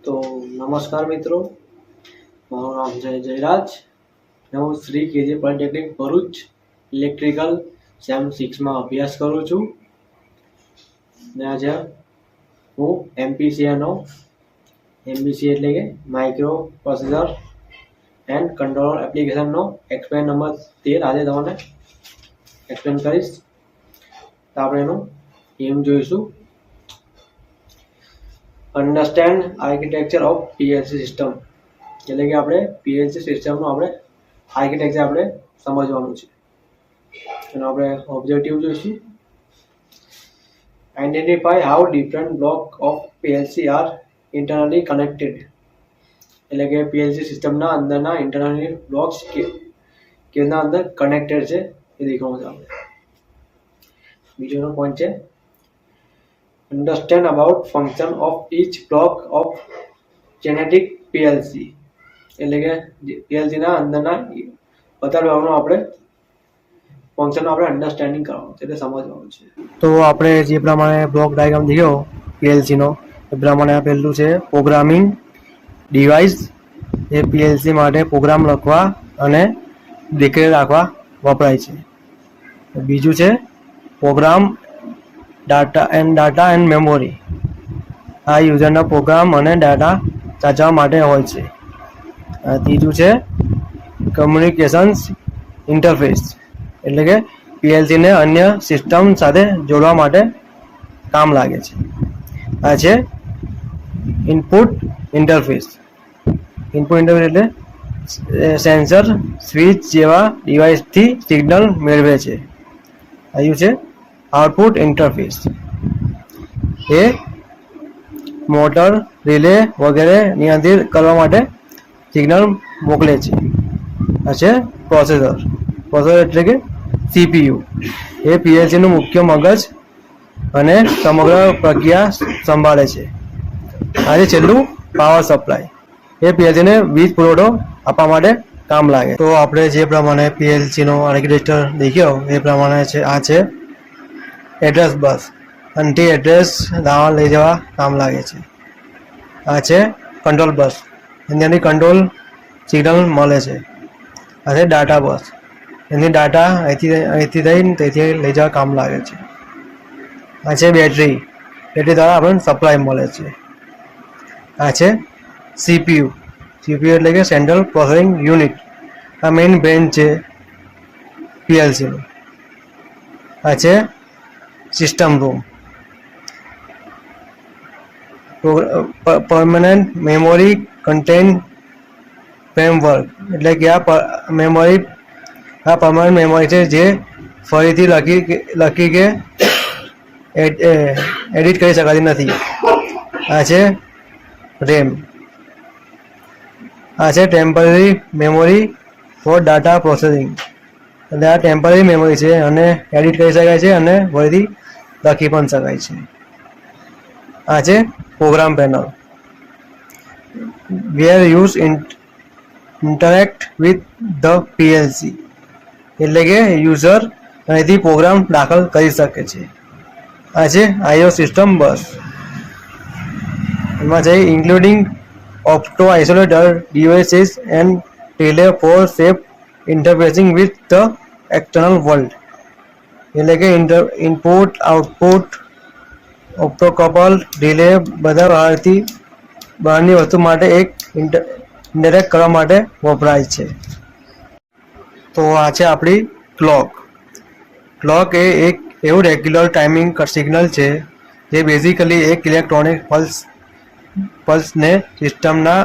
તો નમસ્કાર મિત્રો, મારું નામ છે જયરાજ ને હું Shri KG polytechnic Bharuch electrical sem 6માં અભ્યાસ કરું છું ને આજે હું એમપીસી એટલે કે માઇક્રો પ્રોસેસર એન્ડ કંટ્રોલર એપ્લિકેશનનો એક્સપ્લેન નંબર 13 આજે તમને એક્સપ્લેન કરીશ. તો આપણે એનું એમ જોઈશું. Understand architecture of PLC system એટલે કે આપણે પીએલસી સિસ્ટમનું આપણે આર્કિટેક્ચર આપણે સમજવાનું છે. એનો આપણે ઓબ્જેક્ટિવ જોઈશું. Identify how different block of PLC are internally connected એટલે કે પીએલસી સિસ્ટમના અંદરના ઇન્ટરનલી બ્લોક્સ કેના અંદર કનેક્ટેડ છે એ દેખવાનું છે આપણે. બીજો પોઈન્ટ છે understand about function of each block of genetic PLC એટલે કે PLC ના અંદરના બધા બ્લોકનું આપણે ફંક્શન આપણે અન્ડરસ્ટેન્ડિંગ કરવાનું છે એટલે સમજવાનું છે. તો આપણે જે પ્રમાણે બ્લોક ડાયાગ્રામ દેખ્યો PLC નો એ પ્રમાણે આ પહેલું છે પ્રોગ્રામિંગ ડિવાઇસ. એ PLC માટે પ્રોગ્રામ લખવા અને દેખરેખ રાખવા વપરાય છે. બીજું છે પ્રોગ્રામ डाटा एंड मेमोरी आ यूजरना प्रोग्राम અને डाटा સાચવવા માટે હોય છે. ત્રીજું છે કમ્યુનિકેશન્સ ઇન્ટરફેસ એટલે કે પીએલસી ને અન્ય સિસ્ટમ સાથે જોડવા માટે કામ લાગે છે. આ છે ઇનપુટ ઇન્ટરફેસ. ઇનપુટ ઇન્ટરફેસ એટલે સેન્સર સ્વિચ જેવા ડિવાઇસથી સિગ્નલ મેળવે છે. આવ્યું છે આઉટપુટ ઇન્ટરફેસ. એ મોટર રિલે વગેરે નિયંત્રિત કરવા માટે સિગ્નલ મોકલે છે. આ છે પ્રોસેસર. પ્રોસેસર એટલે કે સીપીયુ. એ પીએલસીનું મુખ્ય મગજ અને સમગ્ર પ્રક્રિયા સંભાળે છે. આ છે છેલ્લું પાવર સપ્લાય. એ પીએલસીને વીજ પુરવઠો આપવા માટે કામ લાગે. તો આપણે જે પ્રમાણે પીએલસીનો આર્કિટેક્ચર દેખ્યો એ પ્રમાણે છે આ છે એડ્રેસ બસ. અંતિ એડ્રેસ દાવા લઈ જવા કામ લાગે છે. આ છે કંટ્રોલ બસ. એની કંટ્રોલ સિગ્નલ મળે છે. આ છે ડાટા બસ. એની ડાટા અહીંથી થઈને તેથી લઈ જવા કામ લાગે છે. આ છે બેટરી. બેટરી દ્વારા આપણને સપ્લાય મળે છે. આ છે સીપીયુ. સીપીયુ એટલે કે સેન્ટ્રલ પ્રોસેસિંગ યુનિટ. આ મેઇન બ્રેન છે પીએલસીનું. આ છે system room. Permanent memory content framework એટલે કે આ પરમાનન્ટ મેમોરી છે જે ફરીથી લખી કે એડિટ કરી શકાતી નથી. આ છે રેમ. આ છે temporary memory for data processing એટલે આ ટેમ્પરરી મેમોરી છે અને એડિટ કરી શકાય છે અને ફરીથી લખી પણ શકાય છે. આ છે program panel. Where use interact with the PLC એટલે કે યુઝર અહીંથી પ્રોગ્રામ દાખલ કરી શકે છે. આ છે આઈઓ સિસ્ટમ બસ. એમાં છે including opto isolator devices and relay for safe interfacing with the external world એટલે કે ઇનપુટ આઉટપુટ ઓપ્ટોકપલ રિલે બધા બહારની વસ્તુ માટે એક ઇન્ટરેક્ટ કરવા માટે વપરાય છે. તો આ છે આપણી ક્લોક. ક્લોક એ એક એવું રેગ્યુલર ટાઈમિંગ સિગ્નલ છે જે બેઝિકલી એક ઇલેક્ટ્રોનિક પલ્સને સિસ્ટમના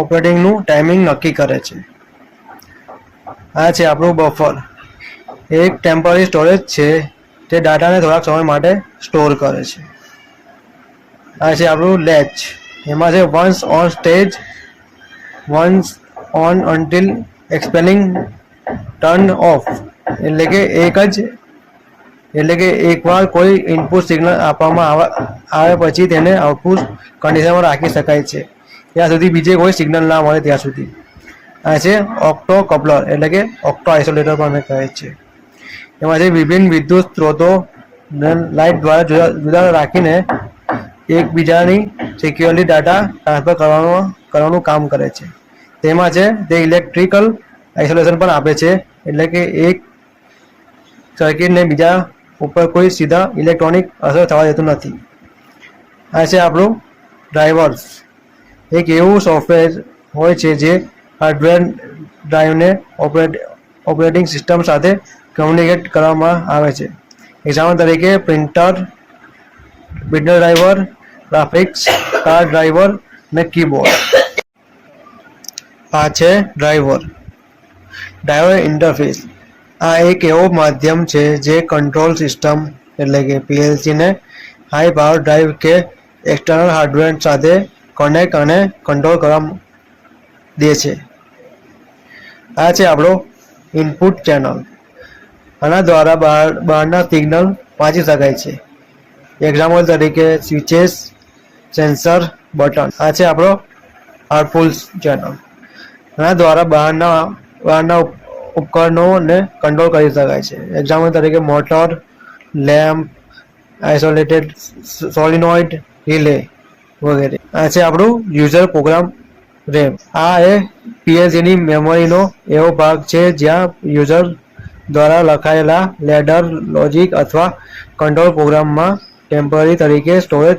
ઓપરેટિંગનું ટાઈમિંગ નક્કી કરે છે. આ છે આપણું બફર. એક ટેમ્પરરી સ્ટોરેજ છે તે ડાટાને થોડાક સમય માટે સ્ટોર કરે છે. આ છે આપણું લેચ. એમાં છે once on stage once on until explaining turn off એટલે કે એકવાર કોઈ ઇનપુટ સિગ્નલ આપવામાં આવે પછી તેને આઉટપુટ કન્ડિશનમાં રાખી શકાય છે ત્યાં સુધી બીજે કોઈ સિગ્નલ ના મળે ત્યાં સુધી. આ છે ઓક્ટો કપલર એટલે કે ઓક્ટો આઇસોલેટર પણ કહે છે. એમાં જે વિભિન્ન વિદ્યુત સ્ત્રોતો લાઇટ દ્વારા જુદા રાખીને એકબીજાની સિક્યોરલી ડાટા ટ્રાન્સફર કરવાનું કામ કરે છે. તેમાં છે તે ઇલેક્ટ્રિકલ આઇસોલેશન પણ આપે છે, એટલે કે એક સર્કિટને બીજા ઉપર કોઈ સીધા ઇલેક્ટ્રોનિક અસર થવા દેતું નથી. આ છે આપણું ડ્રાઈવર્સ. એક એવું સોફ્ટવેર હોય છે જે હાર્ડવેર ડ્રાઈવને ઓપરેટિંગ સિસ્ટમ સાથે કમ્યુનિકેટ કરવામાં આવે છે. એક્ઝામ્પલ તરીકે printer driver, graphics card driver અને કીબોર્ડ. આ છે ડ્રાઈવર ઇન્ટરફેસ. આ એક એવો માધ્યમ છે જે કંટ્રોલ સિસ્ટમ એટલે કે પીએલસીને હાઈ પાવર ડ્રાઈવ કે એક્સટર્નલ હાર્ડવેર સાથે કનેક્ટ અને કંટ્રોલ કરવા દે છે. આ છે આપણો ઇનપુટ ચેનલ. આના દ્વારા બહારના સિગ્નલ વાંચી શકાય છે. એક્ઝામ્પલ તરીકે સ્વિચેસ, સેન્સર, બટન. આ છે આપણો આઉટપુટ ચેનલ. આના દ્વારા બહારના ઉપકરણોને કંટ્રોલ કરી શકાય છે. એક્ઝામ્પલ તરીકે મોટર, લેમ્પ, આઇસોલેટેડ સોલિનોઇડ, રિલે વગેરે. આ છે આપણું યુઝર પ્રોગ્રામ રેમ. આ એ પીએલસીની મેમરીનો એવો ભાગ છે જ્યાં યુઝર દ્વારા લખાયેલા લેડર, લોજિક અથવા કંટ્રોલ પ્રોગ્રામમાં ટેમ્પરરી તરીકે સ્ટોરેજ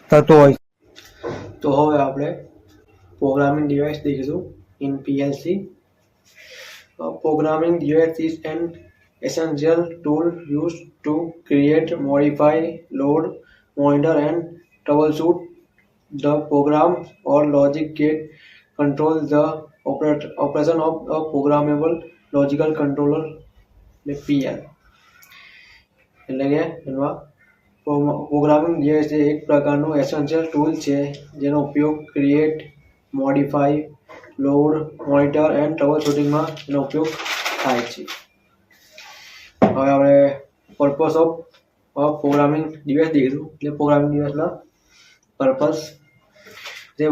થતું હોય છે. તો હવે આપણે પ્રોગ્રામિંગ ડિવાઇસ દેખીશું in PLC. Programming device is an essential tool used to create, modify, load, monitor and troubleshoot the program or logic gate, control the operation of a programmable logical controller PL. એટલે કે એમાં programming device એ એક પ્રકારનું essential tool છે જેનો ઉપયોગ create, modify, load, monitor and trouble શૂટિંગમાં એનો ઉપયોગ થાય છે. હવે આપણે પર્પસ ઓફ પ્રોગ્રામિંગ ડિવાઇસ દેખીશું. એટલે પ્રોગ્રામિંગ ડિવાઇસના પર્પસ જે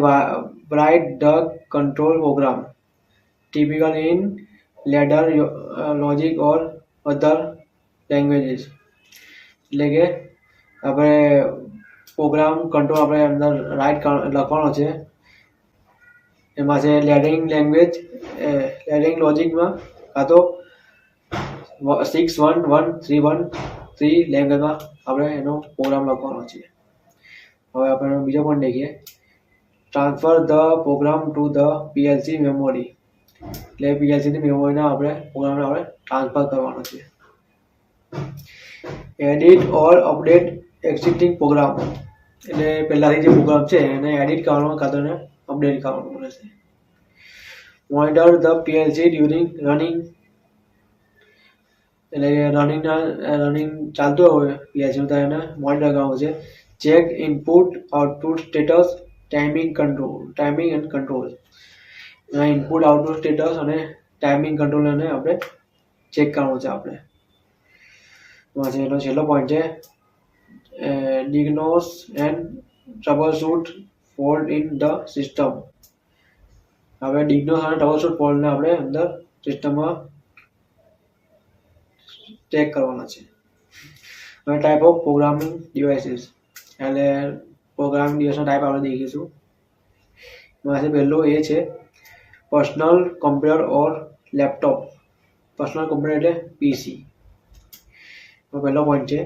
write the control program typically in ladder logic or other languages. એટલે કે આપણે પ્રોગ્રામ કંટ્રોલ આપણે અંદર રાઇટ લખવાનો છે. એમાં છે લેડરિંગ લોજિકમાં કાં તો 61131 લેંગ્વેજમાં આપણે એનો પ્રોગ્રામ લખવાનો છે. હવે આપણે બીજો પણ દેખીએ. Transfer the program to the PLC memory. એટલે પીએલસીની મેમોરીના આપણે પ્રોગ્રામને આપણે ટ્રાન્સફર કરવાનો છે. Edit or update existing program. એટલે પહેલાંથી જે પ્રોગ્રામ છે એને એડિટ કરવાનો કાં તો એને અપડેટ કરવાનું રહેશે. Monitor the PLC during running. એટલે કે રનિંગ ચાલતું હોય પીએલસીનું તો એને મોનિટર કરવાનું છે. Check input output status, timing and control. Input output status અને ટાઈમિંગ કંટ્રોલ એને આપણે ચેક કરવાનું છે. આપણે એનો છેલ્લો પોઈન્ટ છે diagnose and troubleshoot fault in the system. હવે diagnose અને troubleshoot ફોલ્ટને આપણે અંદર સિસ્ટમમાં ચેક કરવાના છે. હવે ટાઈપ ઓફ પ્રોગ્રામિંગ ડિવાઇસીસ. એટલે પ્રોગ્રામિંગ ડિવાઇસના ટાઈપ આપણે દેખીશું. એમાંથી પહેલું એ છે personal computer or laptop. Personal computer એટલે પીસી. પહેલો પોઈન્ટ છે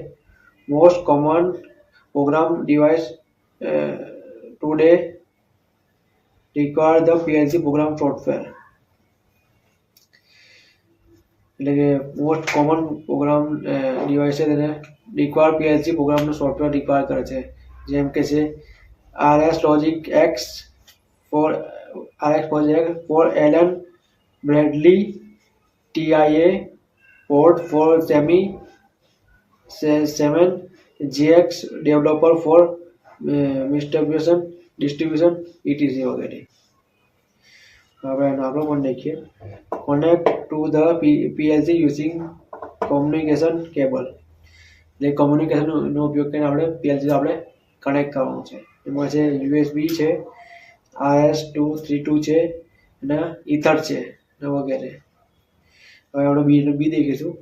most common program device today require the PLC program software. એટલે કે મોસ્ટ કોમન પ્રોગ્રામ ડિવાઇસ છે તેને રિક્વાયર પીએલસી પ્રોગ્રામનું સોફ્ટવેર રિક્વાયર કરે છે. જેમ કે છે RS Logic X for Allen Bradley, TIA port for SEMI 7, GX developer for distribution etc. વગેરે. હવે આપણો પણ દેખીએ. Connect to the PLC using communication cable. એટલે કમ્યુનિકેશનનો ઉપયોગ કરીને આપણે પીએલસી આપણે કનેક્ટ કરવાનું છે. એમાં છે USB છે, RS-232 છે અને ઇથર છે વગેરે. હવે આપણે બી દેખીશું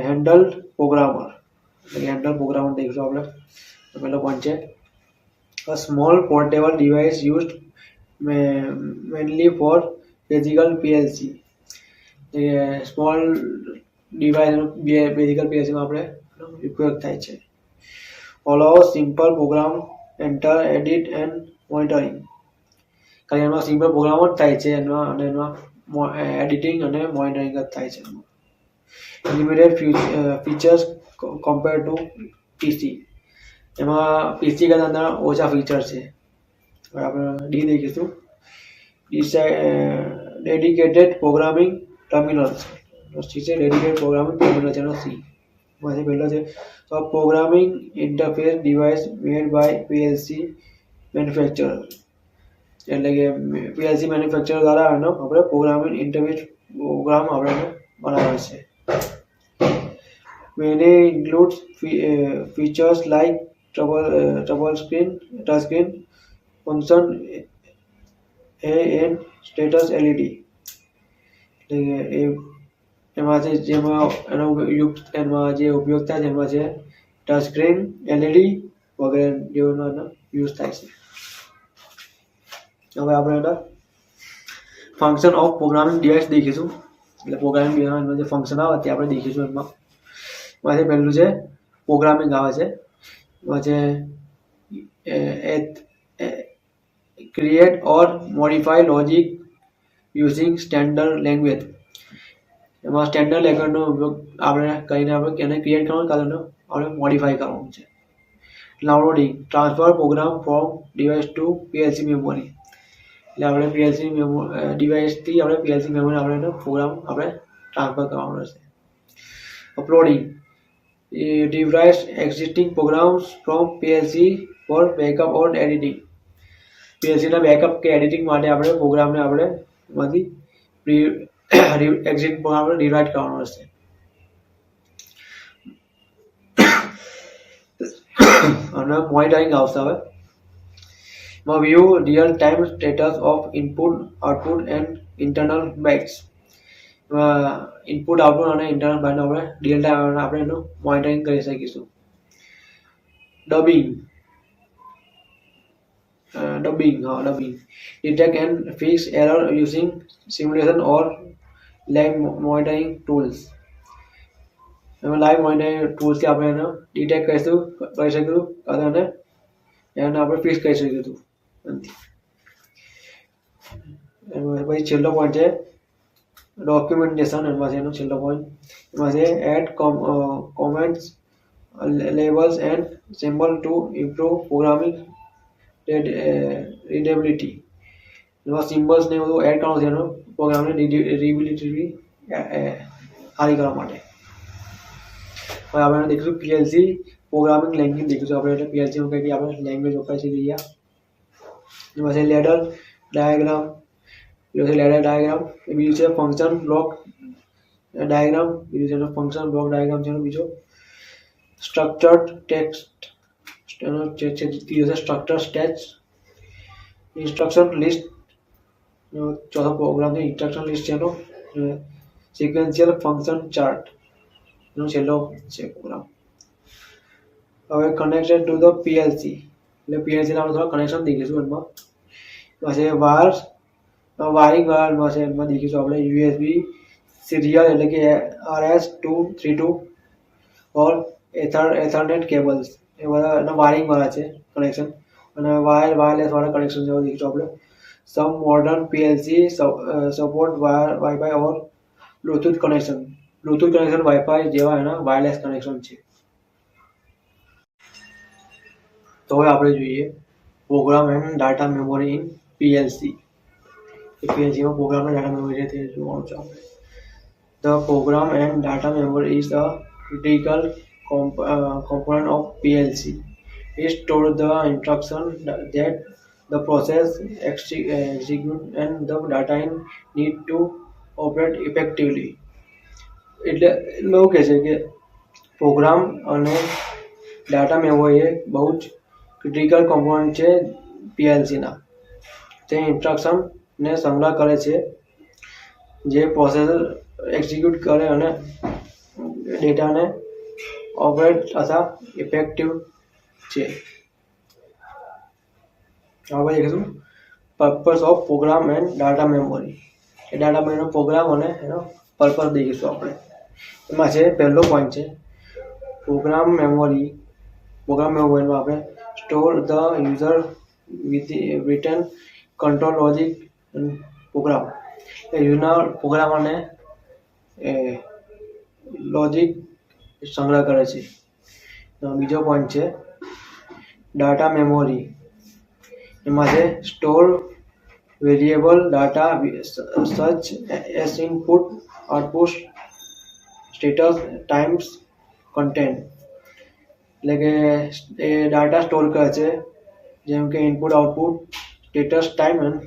હેન્ડલ પ્રોગ્રામર. એટલે હેન્ડલ પ્રોગ્રામર દેખીશું આપણે. પહેલો પોઈન્ટ છે a small portable device used mainly for physical PLC. Small device basically પીએલસીમાં આપણે ઉપયોગ થાય છે. allow simple program enter edit and monitoring. ખાલી એમાં સિમ્પલ પ્રોગ્રામ જ થાય છે અને એમાં એડિટિંગ અને મોનિટરિંગ જ થાય છે. Limited features compare to PC. એમાં પીસી કરતાં અંદર ઓછા ફીચર છે. હવે આપણે ડી દેખીશું. Dedicated programming terminals. સી છે ડેડિકેટેડ પ્રોગ્રામિંગ ટર્મિનલ છે એનો સી. એમાંથી પહેલો છે programming interface device made by PLC manufacturer. એટલે કે પીએલસી મેન્યુફેક્ચરર દ્વારા એનો આપણે પ્રોગ્રામિંગ ઇન્ટરફેસ પ્રોગ્રામ આપણે બનાવે છે. Many includes features like touch screen, function and status LED. એમાં જે ઉપયોગતા છે એમાં છે ટચ સ્ક્રીન, એલઈડી વગેરે જેઓનો યુઝ થાય છે. હવે આપણે એના ફંક્શન ઓફ પ્રોગ્રામિંગ ડિવાઇસ દેખીશું. એટલે પ્રોગ્રામિંગ ડિવાઇસમાં જે ફંક્શન આવે તે આપણે દેખીશું. એમાંથી પહેલું છે પ્રોગ્રામિંગ આવે છે. એમાં છે create or modify logic using standard language. એમાં સ્ટેન્ડર્ડ લેંગ્વેજનો ઉપયોગ આપણે કરીને આપણે એને ક્રિએટ કરવાનું કારણે આપણે મોડિફાઈ કરવાનું છે. Downloading transfer program from device to PLC memory. એટલે આપણે પીએલસી ડિવાઇસથી આપણે પીએલસી મેમરી આપણે પ્રોગ્રામ આપણે ટ્રાન્સફર કરવાનો રહેશે. Uploading device existing programs from PLC for backup or editing. PLC ના બેકઅપ કે એડિટિંગ માટે આપણે પ્રોગ્રામને આપણે એમાંથી એક્ઝિસ્ટિંગ પ્રોગ્રામને રિરાઇટ કરવાનો રહેશે. અને મોનિટરિંગ આવશે. હવે view real time status of input output and internal bytes. Input output અને ઇન્ટરનલ બાઇટનો આપણે રિયલ ટાઈમ આપણે એનું મોનિટરિંગ કરી શકીશું. Dubbing detect and fix error using simulation or live monitoring tools. એમાં લાઈવ મોનિટરિંગ ટૂલ્સથી આપણે એને ડિટેક્ટ કરી શકીશું અને એને આપણે ફિક્સ કરી શકીશું. પછી છેલ્લો પોઈન્ટ છે ડોક્યુમેન્ટેશન. એમાં એનો છેલ્લો પોઈન્ટ એમાં છે add comments labels and symbol to improve programming readability. એમાં સિમ્બલ્સ ને બધું એડ કરવાનું છે એનો પ્રોગ્રામની રીડેબિલિટી સારી કરવા માટે. હવે આપણે દેખીશું પીએલસી પ્રોગ્રામિંગ લેંગ્વેજ દેખીશું આપણે. એટલે પીએલસીમાં કઈ આપણે લેંગ્વેજ વપરાય છે ગયા. એમાં છે લેડર ડાયાગ્રામ. બીજું છે ફંક્શન બ્લોક ડાયાગ્રામ. બીજું છે ફંક્શન બ્લોક ડાયાગ્રામ છે બીજો. સ્ટ્રક્ચર્ડ ટેક્સ્ટ ત્રીજો છે સ્ટ્રક્ચર સ્ટેચ. ઇન્સ્ટ્રક્શન લિસ્ટ ચોથો પ્રોગ્રામ છે ઇન્સ્ટ્રક્શન લિસ્ટ છે એનો. સિક્વેન્શિયલ ફંક્શન ચાર્ટ એનો છેલ્લો છે પ્રોગ્રામ. હવે કનેક્ટેડ ટુ ધ પીએલસી. એટલે પીએલસી આપણે થોડા કનેક્શન દેખીશું. એમાં છે વાયરિંગ વાળામાં છે એમાં દેખીશું આપણે યુએસબી સિરિયલ એટલે કે RS232 ઓર એથરનેટ કેબલ્સ. એ બધા એના વાયરિંગ વાળા છે કનેક્શન. અને વાયરલેસ વાળા કનેક્શન જેવા દેખીશું આપણે. Some modern PLC support wifi or Bluetooth connection. Bluetooth connection wifi જેવા એના વાયરલેસ કનેક્શન છે. તો હવે આપણે જોઈએ program and data memory in PLC. પીએલસીમાં પ્રોગ્રામ એન્ડ ડાટા મેમરી છે તે જોવાનું છે આપણે. The program and data memory is a critical component of PLC. It stores the instruction that the process execute and the data need to operate effectively. એટલે એવું કહે છે કે પ્રોગ્રામ અને ડાટા મેમરી એ બહુ જ ક્રિટિકલ કોમ્પોનન્ટ છે પીએલસીના. તે ઇન્સ્ટ્રક્શનને સંગ્રહ કરે છે જે પ્રોસેસર એક્ઝિક્યુટ કરે અને ડેટાને ઓપરેટ અથવા ઇફેક્ટિવ છે. હવે દેખીશું purpose of program and data memory. એ ડાટા મેમરીનો પ્રોગ્રામ અને એનો પર્પઝ દેખીશું આપણે. એમાં છે પહેલો પોઈન્ટ છે પ્રોગ્રામ મેમરી. પ્રોગ્રામ મેમરીમાં આપણે store the user written control logic program. એ યુઝરના પ્રોગ્રામ અને લોજિક સંગ્રહ કરે છે. બીજો પોઈન્ટ છે ડાટા મેમરી. એમાં છે સ્ટોર વેરિયેબલ ડાટા સચ S input output status times content. એટલે કે એ ડાટા સ્ટોર કરે છે જેમ કે ઇનપુટ આઉટપુટ સ્ટેટસ ટાઈમ અને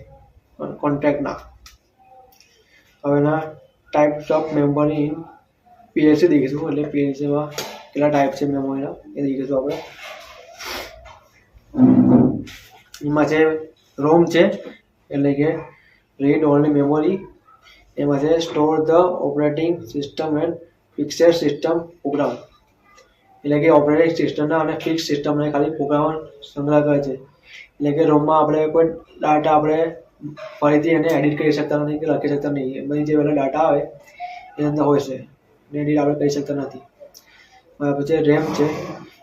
કોન્ટેક્ટના. હવે એના types of memory in PLC દેખીશું. એટલે પીએલસીમાં કેટલા ટાઈપ છે મેમરીના એ દેખીશું આપણે. એમાં છે રોમ છે એટલે કે રીડ ઓનલી મેમરી. એમાં છે store the operating system and fixed system program. એટલે કે ઓપરેટિંગ સિસ્ટમના અને ફિક્સ સિસ્ટમને ખાલી પ્રોગ્રામ સંગ્રહ કરે છે. એટલે કે રોમમાં આપણે કોઈ ડાટા આપણે ફરીથી એને એડિટ કરી શકતા નથી કે લખી શકતા નહીં. બધી જે પહેલાં ડાટા આવે એની અંદર હોય છે એડિટ આપણે કરી શકતા નથી. પછી રેમ છે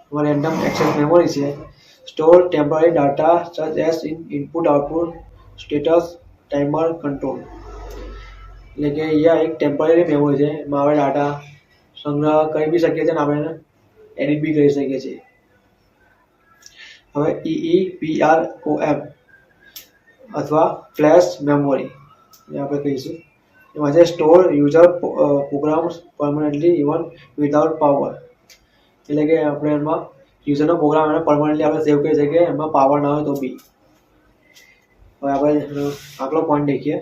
એમાં રેન્ડમ એક્સેસ મેમરી છે. સ્ટોર ટેમ્પરરી ડાટા સચ S input output status timer control. એટલે કે અહીંયા એક ટેમ્પરરી મેમરી છે. એમાં આપણે ડાટા સંગ્રહ કરી બી શકીએ છીએ અને આપણે એને એડિટ બી કરી શકીએ છીએ. હવે EEPROM અથવા ફ્લેશ મેમરી એ આપણે કહીશું. એમાં છે store user programs permanently even without power. એટલે કે આપણે એમાં યુઝરનો પ્રોગ્રામ એને પરમનન્ટલી આપણે સેવ કરી શકીએ એમાં પાવર ના હોય તો બી. હવે આપણે આગલો પોઈન્ટ દેખીએ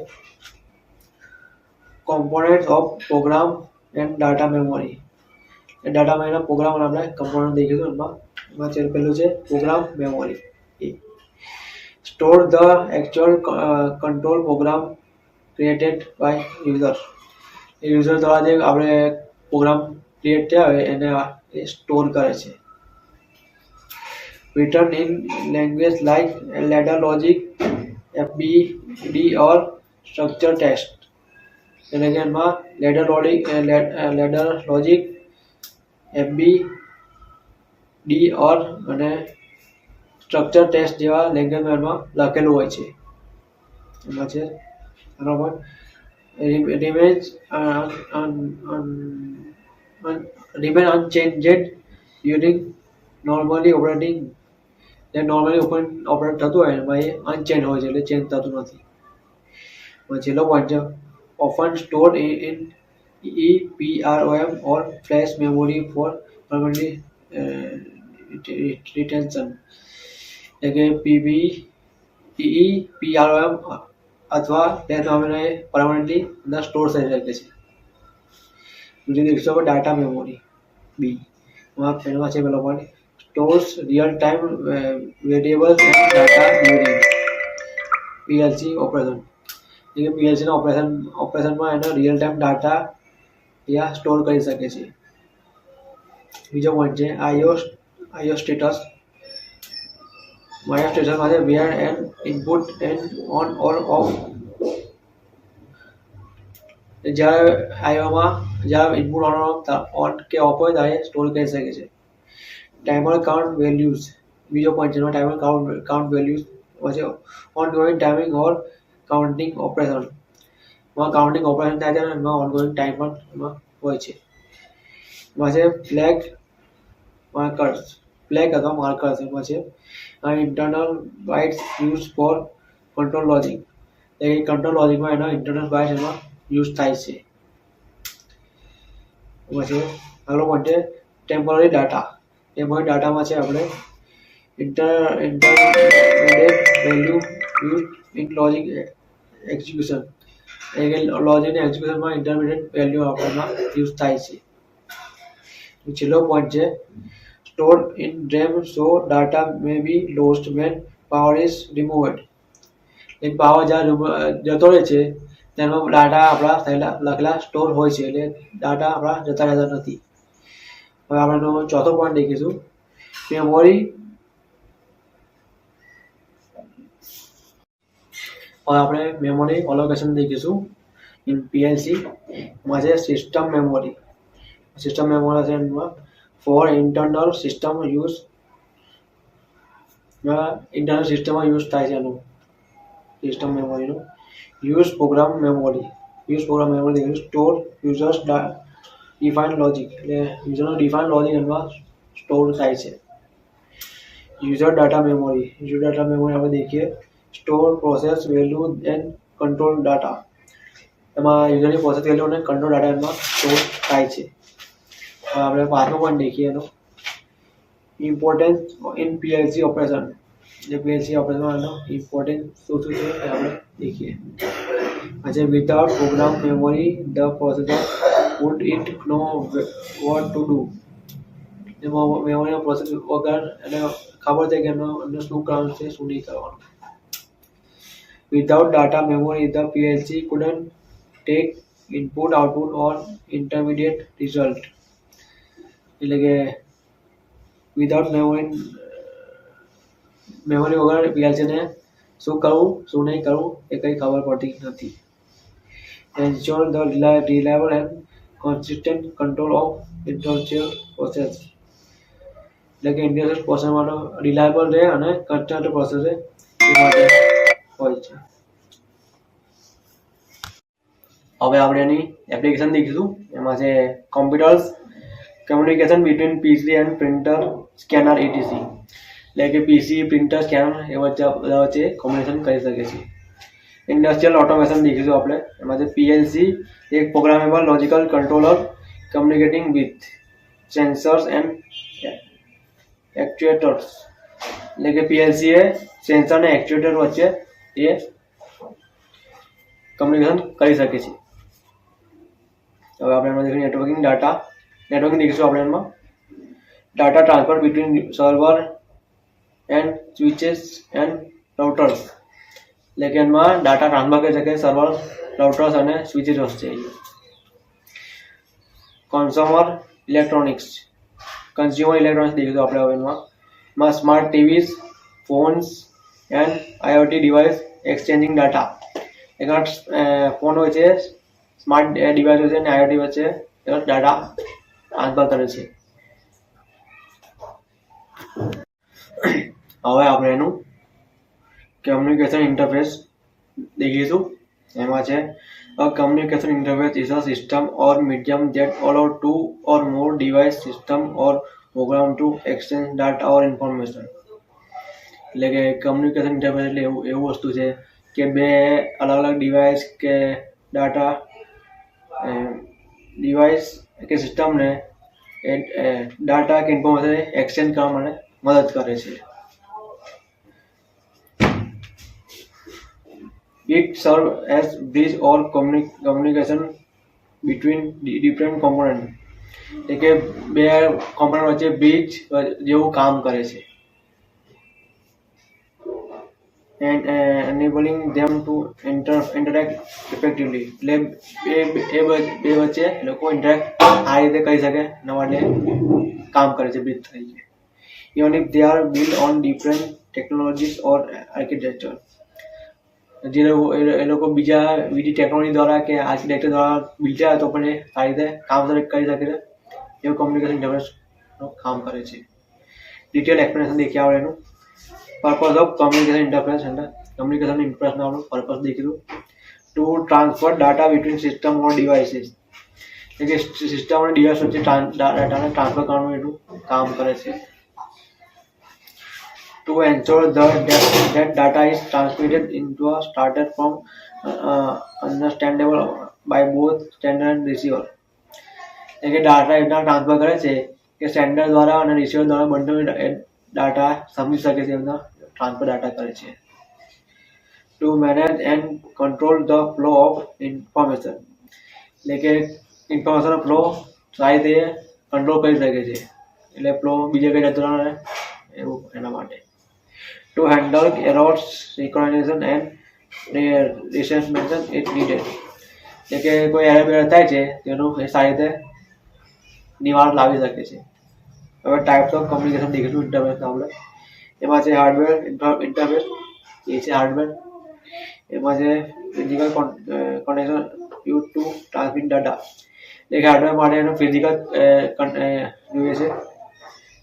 components of program and data memory. એ ડાટા મેમરીના પ્રોગ્રામ અને આપણે કમ્પોનન્ટ દેખીશું. એમાં પહેલું છે program memory. Store the actual control program created by user. એ યુઝર દ્વારા જે આપણે પ્રોગ્રામ ક્રિએટ થયા હોય એને સ્ટોર કરે છે. Written in language like ladder logic, FBD or structure text. એટલે કે એમાં લેડર લોજિક FBD ઓર અને સ્ટ્રક્ચર ટેસ્ટ જેવા લેંગ્વેજમાં લખેલું હોય છે. એમાં છે remain unchanged during normally operating. જે નોર્મલી ઓપરેટ થતું હોય એમાં એ અનચેન્જ હોય છે એટલે ચેન્જ થતું નથી. છેલ્લો પોઈન્ટ છે often store in EEPROM or flash memory for permanent retention. એટલે કે EEPROM અથવા ફ્લેશ મેમરી પરમનન્ટલી અંદર સ્ટોર થઈ શકે છે. બીજું દેખશો ડાટા મેમરી બી. એમાં છે પેલો point stores real-time variables and data during PLC operation. એટલે કે PLC ના ઓપરેશનમાં એનો રિયલ ટાઈમ ડાટા ત્યાં સ્ટોર કરી શકે છે. બીજો પોઈન્ટ છે IO સ્ટેટસ. IO સ્ટેટસમાં છે where an input and on or off. જ્યારે ઇનપુટ ઓન કે ઓફ હોય ત્યારે સ્ટોર કરી શકે છે. Timer count values. બીજો પોઈન્ટ છે ટાઈમર કાઉન્ટ વેલ્યુઝ. પછી ઓનગોઈંગ ટાઈમિંગ ઓર કાઉન્ટિંગ ઓપરેશન. એમાં કાઉન્ટિંગ ઓપરેશન થાય છે અને એમાં ઓનગોઈંગ ટાઈમર એમાં હોય છે. એમાં છે ફ્લેગ અથવા માર્કર્સ. એમાં છે internal bytes use for control logic. એ કંટ્રોલ લોજિકમાં એના ઇન્ટરનલ બાઇટ્સ એમાં યુઝ થાય છે. એમાં છે આગલો પોઈન્ટ છે ટેમ્પરરી ડાટા. ટેમ્પરરી ડાટામાં છે આપણે intermediate value used in logic execution. એટલે કે લોજિક એક્ઝિક્યુશનમાં ઇન્ટરમીડિયેટ વેલ્યુ આપણને યુઝ થાય છે. છેલ્લો પોઈન્ટ છે stored in RAM so data may be lost when power is removed. એક પાવર જ્યારે જતો રહે છે તેમાં ડાટા આપણા થયેલા લખેલા સ્ટોર હોય છે એટલે ડાટા આપણા જતા રહેતા નથી. હવે આપણે ચોથો પોઈન્ટ દેખીશું મેમરી હવે આપણે મેમરી ઓલોકેશન દેખીશું ઇન પીએલસી. એમાં છે સિસ્ટમ મેમરી. સિસ્ટમ મેમરી છે એમાં for internal system use. Internal સિસ્ટમમાં યુઝ થાય છે એનું સિસ્ટમ મેમરીનું. Use program memory. Use program memory store users define logic, એટલે યુઝરનો ડિફાઇન લોજિક એમાં સ્ટોર થાય છે. User data memory. User data memory આપણે દેખીએ store process value and control data. એમાં યુઝરની પ્રોસેસ વેલ્યુ અને કંટ્રોલ ડાટા એમાં સ્ટોર થાય છે. આપણે પાંચમો પોઈન્ટ દેખીએ એનો ઇમ્પોર્ટન્સ ઇન પીએલસી ઓપરેશન. જે પીએલસી ઓપરેશનમાં એનો ઇમ્પોર્ટન્સ શું શું છે એ આપણે દેખીએ. આજે without program memory the processor would it know what to do. એમાં મેમરીનો પ્રોસેસ વગર એને ખબર છે કે એમને શું કરવાનું છે શું નહીં કરવાનું. Without data memory the PLC couldn't take input output or intermediate result. એટલે કે વિધાઉટ મેમરી વગર પીએલસીને શું કરવું શું નહીં કરવું એ કંઈ ખબર પડતી નથી. Ensure the reliable and consistent control of industrial process. એટલે કે ઇન્ડસ્ટ્રીયલ પ્રોસેસમાં રિલાયબલ રહે અને કન્સ્ટન્ટ પ્રોસેસ રહે એ માટે હોય છે. હવે આપણે એની એપ્લિકેશન દેખીશું. એમાં છે computers communication between PC and printer scanner ATC. એટલે કે પીસી પ્રિન્ટર સ્કેનર એ બધા વચ્ચે કોમ્યુનિકેશન કરી શકે છે. ઇન્ડસ્ટ્રીયલ ઓટોમેશન દેખીશું આપણે. એમાં છે પીએલસી એક programmable logical controller communicating with sensors and actuators. એટલે કે પીએલસી એ સેન્સર અને એક્ચ્યુએટર વચ્ચે એ કમ્યુનિકેશન કરી શકે છે. હવે આપણે એમાં દેખીશું નેટવર્કિંગ દેખીશું આપણે એમાં data transfer between server and switches and routers. એટલે કે એમાં ડાટા ટ્રાન્સફર કરી શકે સર્વર રાઉટર્સ અને સ્વિચેસ વચ્ચે. કન્ઝ્યુમર ઇલેક્ટ્રોનિક્સ દેખીશું આપણે હવે એમાં smart TVs phones and IoT device exchanging data. એમાં ફોન હોય છે સ્માર્ટ ડિવાઇસ હોય છે અને આઈઓટી વચ્ચે ડાટા ટ્રાન્સફર કરે છે. હવે આપણે એનું કમ્યુનિકેશન ઇન્ટરફેસ દેખીશું. એમાં છે a communication interface is a system or medium that allow two or more device system or program to exchange data or information. એટલે કે કમ્યુનિકેશન ઇન્ટરફેસ એટલે એવું વસ્તુ છે કે બે અલગ અલગ ડિવાઇસ કે ડિવાઇસ કે સિસ્ટમને ડાટા કે ઇન્ફોર્મેશન એક્સચેન્જ કરવા માટે મદદ કરે છે. It serves as bridge or communication between different components. એટલે કે બે કોમ્પોનન્ટ વચ્ચે બ્રિજ જેવું કામ કરે છે. And enabling them to interact effectively. એટલે બે વચ્ચે લોકો ઇન્ટરેક્ટ આ રીતે કરી શકે એના માટે કામ કરે છે બ્રિજ તરીકે. Even if they are built on different technologies or architecture. જે એ લોકો બીજી ટેકનોલોજી દ્વારા કે આર્કિટેક્ચર દ્વારા બિલ્ડ થયા તો પણ એ આ રીતે કામ કરી શકે છે એવું કમ્યુનિકેશન ઇન્ટરફેસનું કામ કરે છે. ડિટેલ એક્સપ્લેનેશન દેખીએ આપણે એનું પર્પઝ ઓફ કમ્યુનિકેશન ઇન્ટરફેસ. અને કમ્યુનિકેશન ઇન્ટરફેસનો આપણું પર્પઝ દેખીશું to transfer data between system or devices. એટલે કે સિસ્ટમ અને ડિવાઇસ વચ્ચે ડાટાને ટ્રાન્સફર કરવાનું એટલું કામ કરે છે. To ensure that data is transmitted into a started form understandable by both sender and receiver. એટલે કે ડાટા એટલા ટ્રાન્સફર કરે છે કે સેન્ડર દ્વારા અને રિસીવર દ્વારા બંને ડાટા સમજી શકે છે એમના ટ્રાન્સફર ડાટા કરે છે. To manage and control the flow of information. એટલે કે ઇન્ફોર્મેશનનો ફ્લો સારી રીતે કંટ્રોલ કરી શકે છે એટલે ફ્લો બીજે કંઈ જતો રહે એવું એના માટે. To handle errors, synchronization and resentement if needed. એટલે કે કોઈ એરર થાય છે તેનું એ સારી રીતે નિવારણ લાવી શકે છે. હવે ટાઈપ્સ ઓફ કમ્યુનિકેશન દેખીશું ઇન્ટરફેસના આપણે. એમાં છે હાર્ડવેર ઇન્ટરફેસ. એ છે હાર્ડવેર એમાં છે physical connection use to transmit data, એટલે કે હાર્ડવેર માટે એનું ફિઝિકલ જોઈએ છે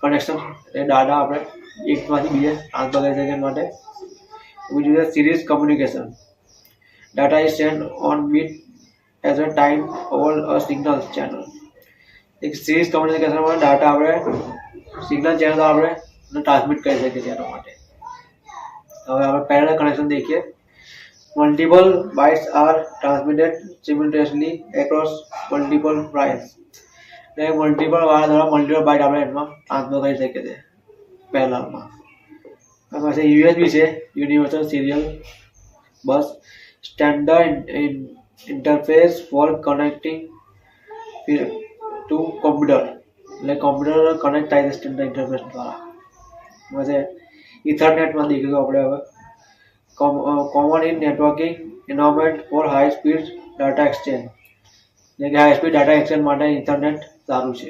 કનેક્શન, એ ડાટા આપણે એકમાંથી બીજે ટ્રાન્સફર કરી શકીએ માટે. બીજું છે series communication, data is sent on bit as a time over a signal channel. એક સિરીઝ કમ્યુનિકેશનમાં ડાટા આપણે સિગ્નલ ચેનલ આપણે ટ્રાન્સમિટ કરી શકીએ છીએ એના માટે. હવે આપણે પેરેલલ કનેક્શન દેખીએ. Multiple bytes are transmitted simultaneously across multiple wires, એટલે મલ્ટિપલ વાયર દ્વારા મલ્ટિપલ બાઇટ આપણે એમાં ટ્રાન્સફર કરી શકીએ છીએ પેરેલલમાં. પછી યુએસબી છે, universal serial bus standard interface for connecting to computer, એટલે કોમ્પ્યુટર કનેક્ટ થાય છે સ્ટેન્ડર્ડ ઇન્ટરફેસ દ્વારા. પછી ઇથરનેટમાં દેખીશું આપણે હવે. Common in networking environment for high speed data exchange, એટલે કે હાઈ સ્પીડ ડાટા એક્સચેન્જ માટે ઇન્ટરનેટ સારું છે.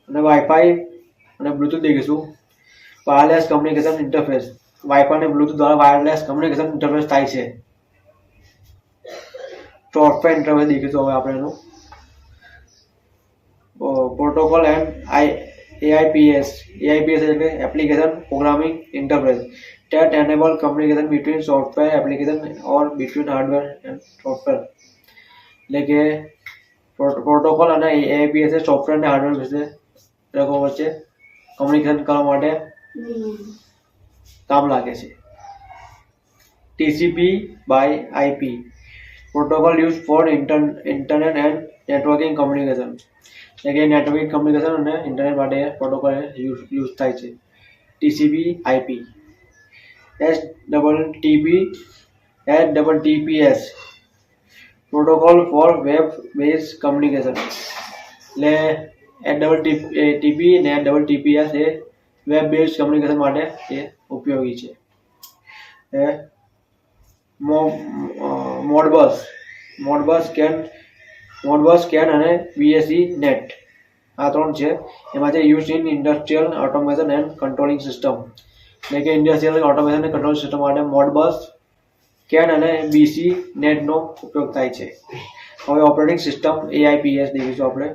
અને વાઈફાઈ અને બ્લુટૂથ દેખીશું. વાયરલેસ કમ્યુનિકેશન ઇન્ટરફેસ, વાઈફાઈ અને બ્લુટૂથ દ્વારા વાયરલેસ કમ્યુનિકેશન ઇન્ટરફેસ થાય છે. સોફ્ટવેર ઇન્ટરફેસ દેખીશું હવે આપણે એનું. પ્રોટોકોલ એન્ડ AIPS એટલે application programming interface that enable communication between software application or between hardware and software, એટલે કે પ્રોટોકોલ અને AIPS સોફ્ટવેર અને હાર્ડવેર વિશે લોકો વચ્ચે કમ્યુનિકેશન કરવા માટે કામ લાગે છે. TCP/IP protocol use for internet and networking communication, એટલે કે નેટવર્કિંગ કમ્યુનિકેશન અને ઇન્ટરનેટ માટે પ્રોટોકોલ યુઝ થાય છે. TCP/IP. STTPS protocol for web base communication, એટલે STTP ને TPS એ વેબ બેઝ કમ્યુનિકેશન માટે એ ઉપયોગી છે. મોડબસ કેન અને BSE નેટ, આ ત્રણ છે. એમાં છે use in industrial automation and controlling system, એટલે કે ઇન્ડસ્ટ્રીયલ ઓટોમેશન અને કંટ્રોલ સિસ્ટમ માટે મોડબસ કેન અને BC નેટનો ઉપયોગ થાય છે. હવે ઓપરેટિંગ સિસ્ટમ AIPS દેખીશું આપણે.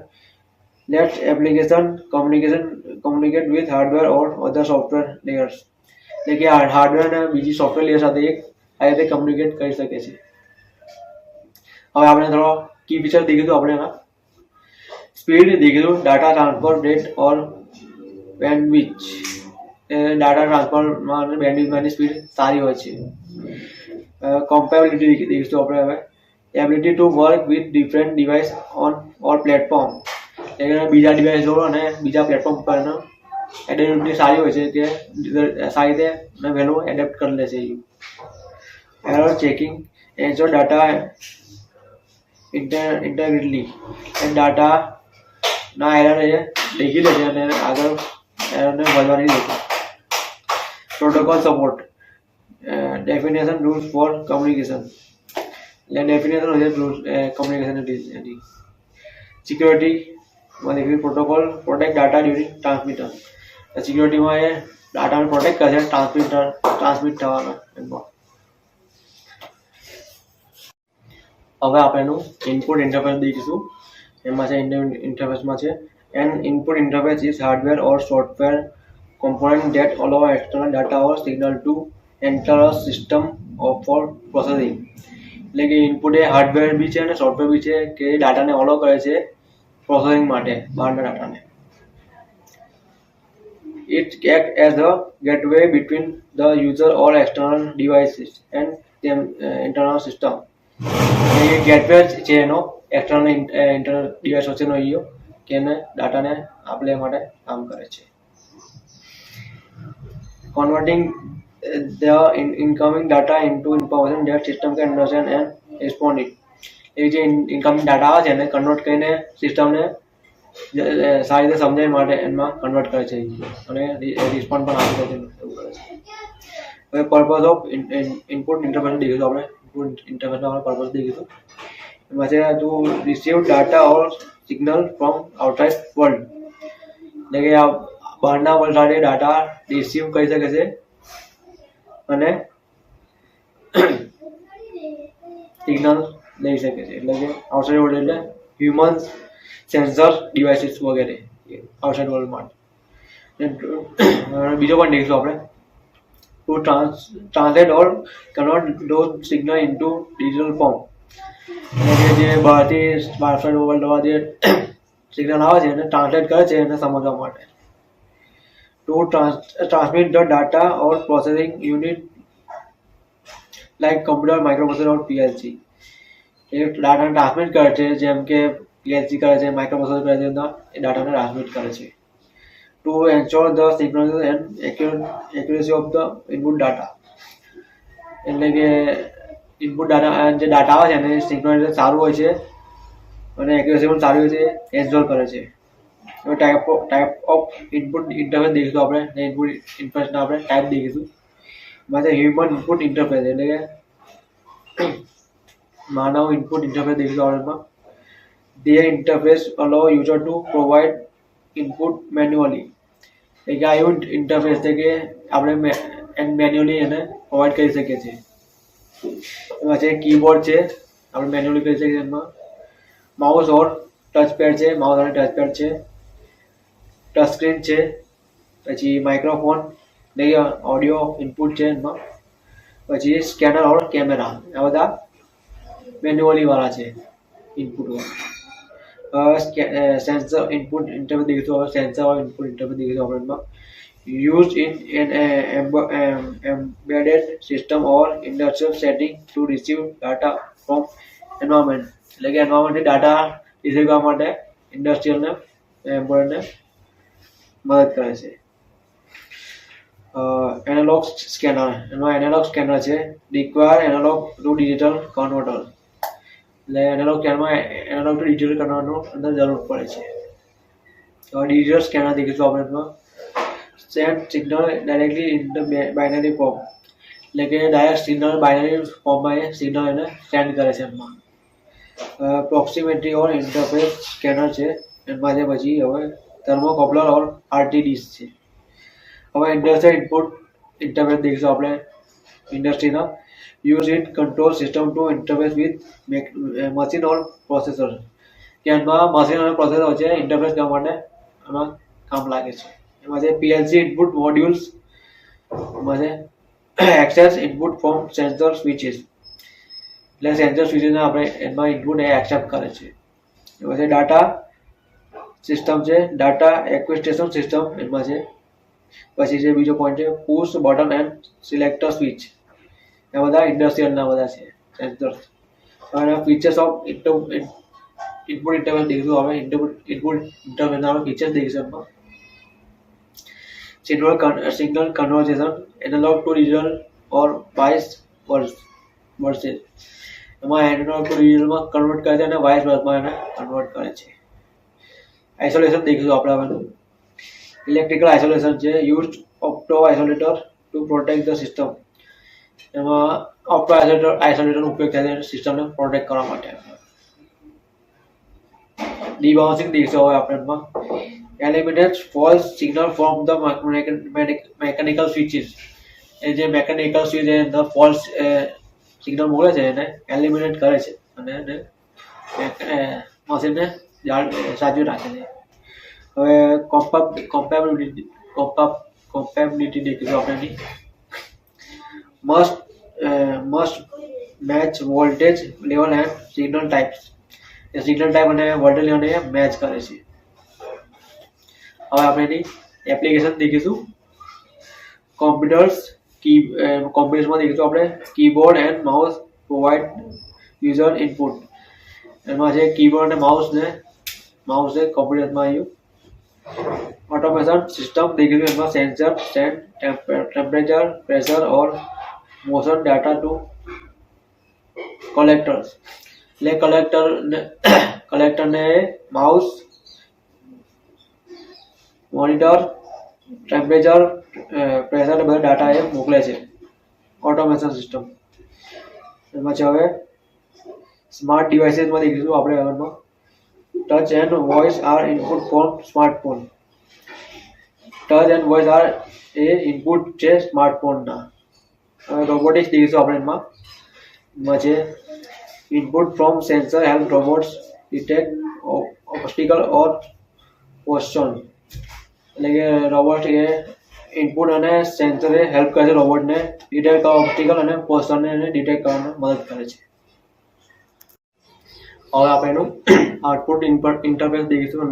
Let's application communicate with hardware or other software layers, એટલે કે હાર્ડવેર અને બીજી સોફ્ટવેર લેયર સાથે આ રીતે કમ્યુનિકેટ કરી શકે છે. હવે આપણે થોડો કી ફીચર દેખીશું આપણે એના. સ્પીડ દેખીશું, ડાટા ટ્રાન્સફર રેટ ઓર બેન્ડવિડ્થ, ડાટા ટ્રાન્સફરમાં અને બેન્ડવિડ્થની સ્પીડ સારી હોય છે. કમ્પેબિલિટી દેખીશું આપણે હવે. Ability to work with different device on or platform, એટલે કે બીજા ડિવાઇસો અને બીજા પ્લેટફોર્મ પર એડેપ્ટિવિટી સારી હોય છે કે સારી રીતે વહેલું એડેપ્ટ કરી લે છે. Error checking ensure data integrity, ડાટાના એરર એ દેખી લે છે અને આગળ એરરને વધવાની દેશે. Protocol support, definition rules for communication, એટલે ડેફિનેશન હોય છે રૂલ્સ કમ્યુનિકેશન. સિક્યોરિટીમાં દેખીએ protocol protect data during transmission, સિક્યોરિટીમાં એ ડાટાને પ્રોટેક્ટ કરે છે ટ્રાન્સમિટ થવાના એમાં. હવે આપણે એનું ઇનપુટ ઇન્ટરફેસ દેખીશું. એમાં છે ઇન્ટરફેસમાં છે an input interface is hardware or software component that allow external data or signal to enter a system for processing, એટલે કે ઇનપુટ એ હાર્ડવેર બી છે અને સોફ્ટવેર બી છે કે ડાટાને અલાઉ કરે છે પ્રોસેસિંગ માટે બહારના ડાટાને. It acts as a gateway between the user or external devices and the internal system, A gateway છે એનો એક્સટર્નલ ઇન્ટરનલ ડિવાઇસ વચ્ચેનો કે એને ડાટાને આપલે માટે કામ કરે છે. Converting the incoming data into information that system can understand and respond it, એ જે ઇનકમિંગ ડાટા આવે છે એને કન્વર્ટ કરીને સિસ્ટમને સારી રીતે સમજાય માટે એમાં કન્વર્ટ કરે છે અને રિસ્પોન્ડ પણ આપી દે છે, એવું કરે છે. હવે પર્પઝ ઓફ ઇનપુટ ઇન્ટરફેસ દેખીશું આપણે. ઇનપુટ ઇન્ટરફેસનો આપણે પર્પઝ દેખીશું. એમાં છે two receive data or signal from outside world, એટલે કે આ બહારના વર્લ્ડ સાથે ડાટા રિસીવ કરી શકે છે અને સિગ્નલ લઈ શકે છે. એટલે કે આઉટસાઇડ વર્લ્ડ એટલે હ્યુમન સેન્સર ડિવાઇસીસ વગેરે આઉટસાઇડ વર્લ્ડ માટે. બીજો પણ દેખીશું આપણે, to translate or convert those signal into digital form. એટલે કે જે બહારથી આઉટસાઇડ વર્લ્ડમાં જે સિગ્નલ આવે છે એને ટ્રાન્સલેટ કરે છે એને સમજવા માટે. To transmit the data or processing unit like computer, microprocessor or PLC. એ ડાટાને ટ્રાન્સમિટ કરે છે, જેમ કે પીએલસી કરે છે, માઇક્રોપ્રોસેસર કરે છે, એ ડાટાને ટ્રાન્સમિટ કરે છે. Two ensure the signal and accuracy of the input data. એટલે કે ઇનપુટ ડાટા જે ડાટા આવે છે એને સિગ્નલ સારું હોય છે અને એક્યુરેસી પણ સારી હોય છે, એન્શ્યોર કરે છે. ટાઈપ ઓફ ઇનપુટ ઇન્ટરફેસ દેખીશું આપણે, ઇનપુટ ઇન્ટરફેસના આપણે ટાઈપ દેખીશું. એમાં છે હ્યુમન ઇનપુટ ઇન્ટરફેસ, એટલે કે માનવ ઇનપુટ ઇન્ટરફેસ દેખીશું આપણે. The interface allow user to provide input manually. એટલે કે આ એવું ઇન્ટરફેસ છે કે આપણે મેન્યુઅલી એને પ્રોવાઈડ કરી શકીએ છીએ. એમાં છે કીબોર્ડ છે, આપણે મેન્યુઅલી કરી શકીએ છીએ. એમાં માઉસ ઓર ટચપેડ છે, માઉસ અને ટચપેડ છે, ટચ સ્ક્રીન છે, પછી માઇક્રોફોન એટલે ઓડિયો ઇનપુટ છે એમાં, પછી સ્કેનર ઓર કેમેરા. આ બધા મેન્યુઅલી વાળા છે ઇનપુટ વાળા. સેન્સર ઇનપુટ ઇન્ટરફેસ દેખીશું હવે, સેન્સર ઓર ઇનપુટ ઇન્ટરફેસ દેખીશું આપણે. Used in an embedded system or industrial setting to receive data from environment. એટલે કે એન્વાયરમેન્ટથી ડાટા રિસીવ કરવા માટે ઇન્ડસ્ટ્રીયલને એમ્બેડને મદદ કરે છે. એનાલોગ સ્કેનર, એમાં એનાલોગ સ્કેનર છે, require analogue to digital converter. એટલે એનાલોગ સ્કેનરમાં એનાલોગ ટુ ડિજિટલ કન્વર્ટરનો અંદર જરૂર પડે છે. તો ડિજિટલ સ્કેનર દેખીશું આપણે. એમાં send signal directly in the binary form. એટલે કે ડાયરેક્ટ સિગ્નલ બાઇનરી ફોર્મમાં એ સિગ્નલ એને સેન્ડ કરે છે. એમાં પ્રોક્સિમિટી ઓર ઇન્ટરફેસ સ્કેનર છે, એમાં છે પછી હવે થર્મોકોપ્લર ઓર આરટીડીસ છે. હવે ઇન્ડસ્ટ્રીયલ ઇનપુટ ઇન્ટરફેસ દેખીશું આપણે ઇન્ડસ્ટ્રીના. Use it control system to interface with machine or processor. કે એમાં મશીન અને પ્રોસેસર વચ્ચે ઇન્ટરફેસ કરવા માટે એમાં કામ લાગે છે. એમાં છે પીએલસી ઇનપુટ મોડ્યુલ્સ, એમાં છે એક્સેસ ઇનપુટ ફ્રોમ સેન્સર સ્વિચીસ. એટલે સેન્સર સ્વિચીસને આપણે એમાં ઇનપુટ એ એક્સેપ્ટ કરે છે. એમાં છે ડાટા સિસ્ટમ છે, ડાટા એક્વિસ્ટેશન સિસ્ટમ એમાં છે. પછી છે બીજો પોઈન્ટ છે push button and selector switch. એ બધા ઇન્ડસ્ટ્રીયલના બધા છે સેન્સર્સ. અને ફીચર્સ ઓફ ઇનપુટ ઇન્ટરફેસ દેખીશું હવે. ઇનપુટ ઇન્ટરફેસના આપણે ફીચર્સ દેખીશું એમાં. Signal conversion, analog to digital or vice versa. એમાં એનાલોગ ટુ ડિજિટલમાં કન્વર્ટ કરે છે અને વાઇસ વર્સમાં એને કન્વર્ટ કરે છે. આઇસોલેશન દેખીશું આપણે હવે. ઇલેક્ટ્રિકલ આઇસોલેશન છે, used opto isolator to protect the system. એમાં ઓપ્ટો આઇસોલેટરનો ઉપયોગ થાય છે સિસ્ટમને પ્રોટેક્ટ કરવા માટે. ડીબાઉન્સિંગ દેખીશું હવે આપણે. એમાં eliminates false signal from the mechanical switches. એ જે મેકેનિકલ સ્વિચ છે અંદર ફોલ્સ સિગ્નલ મોકલે છે એને એલિમિનેટ કરે છે અને એને મશીનને સાચવી રાખે છે. હવે કોમ્પેબિલિટી દેખીશું આપણે. Must match voltage level and signal types. A signal type અને વોલ્ટેજ લેવલને મેચ કરે છે. હવે આપણે એની એપ્લિકેશન દેખીશું. કોમ્પ્યુટર્સમાં દેખીશું આપણે keyboard and mouse provide user input. એમાં છે કીબોર્ડ અને માઉસ છે કોમ્પ્યુટર્સમાં આવ્યું. ઓટોમેશન સિસ્ટમ દેખીશું. એમાં sensor send temperature, pressure or motion data to collectors. એટલે કલેક્ટરને માઉસ, મોનિટર, ટેમ્પરેચર, પ્રેશર ને બધા ડાટા એ મોકલે છે. Automation system. એમાં છે હવે સ્માર્ટ ડિવાઇસીસમાં દેખીશું આપણે. એમાં touch and voice are input for smartphone. Touch and voice are એ ઇનપુટ છે સ્માર્ટફોનના. રોબોટિક્સ દેખીશું આપણે એમાં છે input from sensor help robots detect obstacle or position, એટલે કે રોબોટ એ ઇનપુટ અને સેન્સરે હેલ્પ કરે છે રોબોટને ડિટેક્ટ કરવા ઓબ્સ્ટિકલ અને પોઝિશનને ડિટેક્ટ કરવામાં મદદ કરે છે. હવે આપણે એનું આઉટપુટ ઇન્ટરફેસ દેખીશું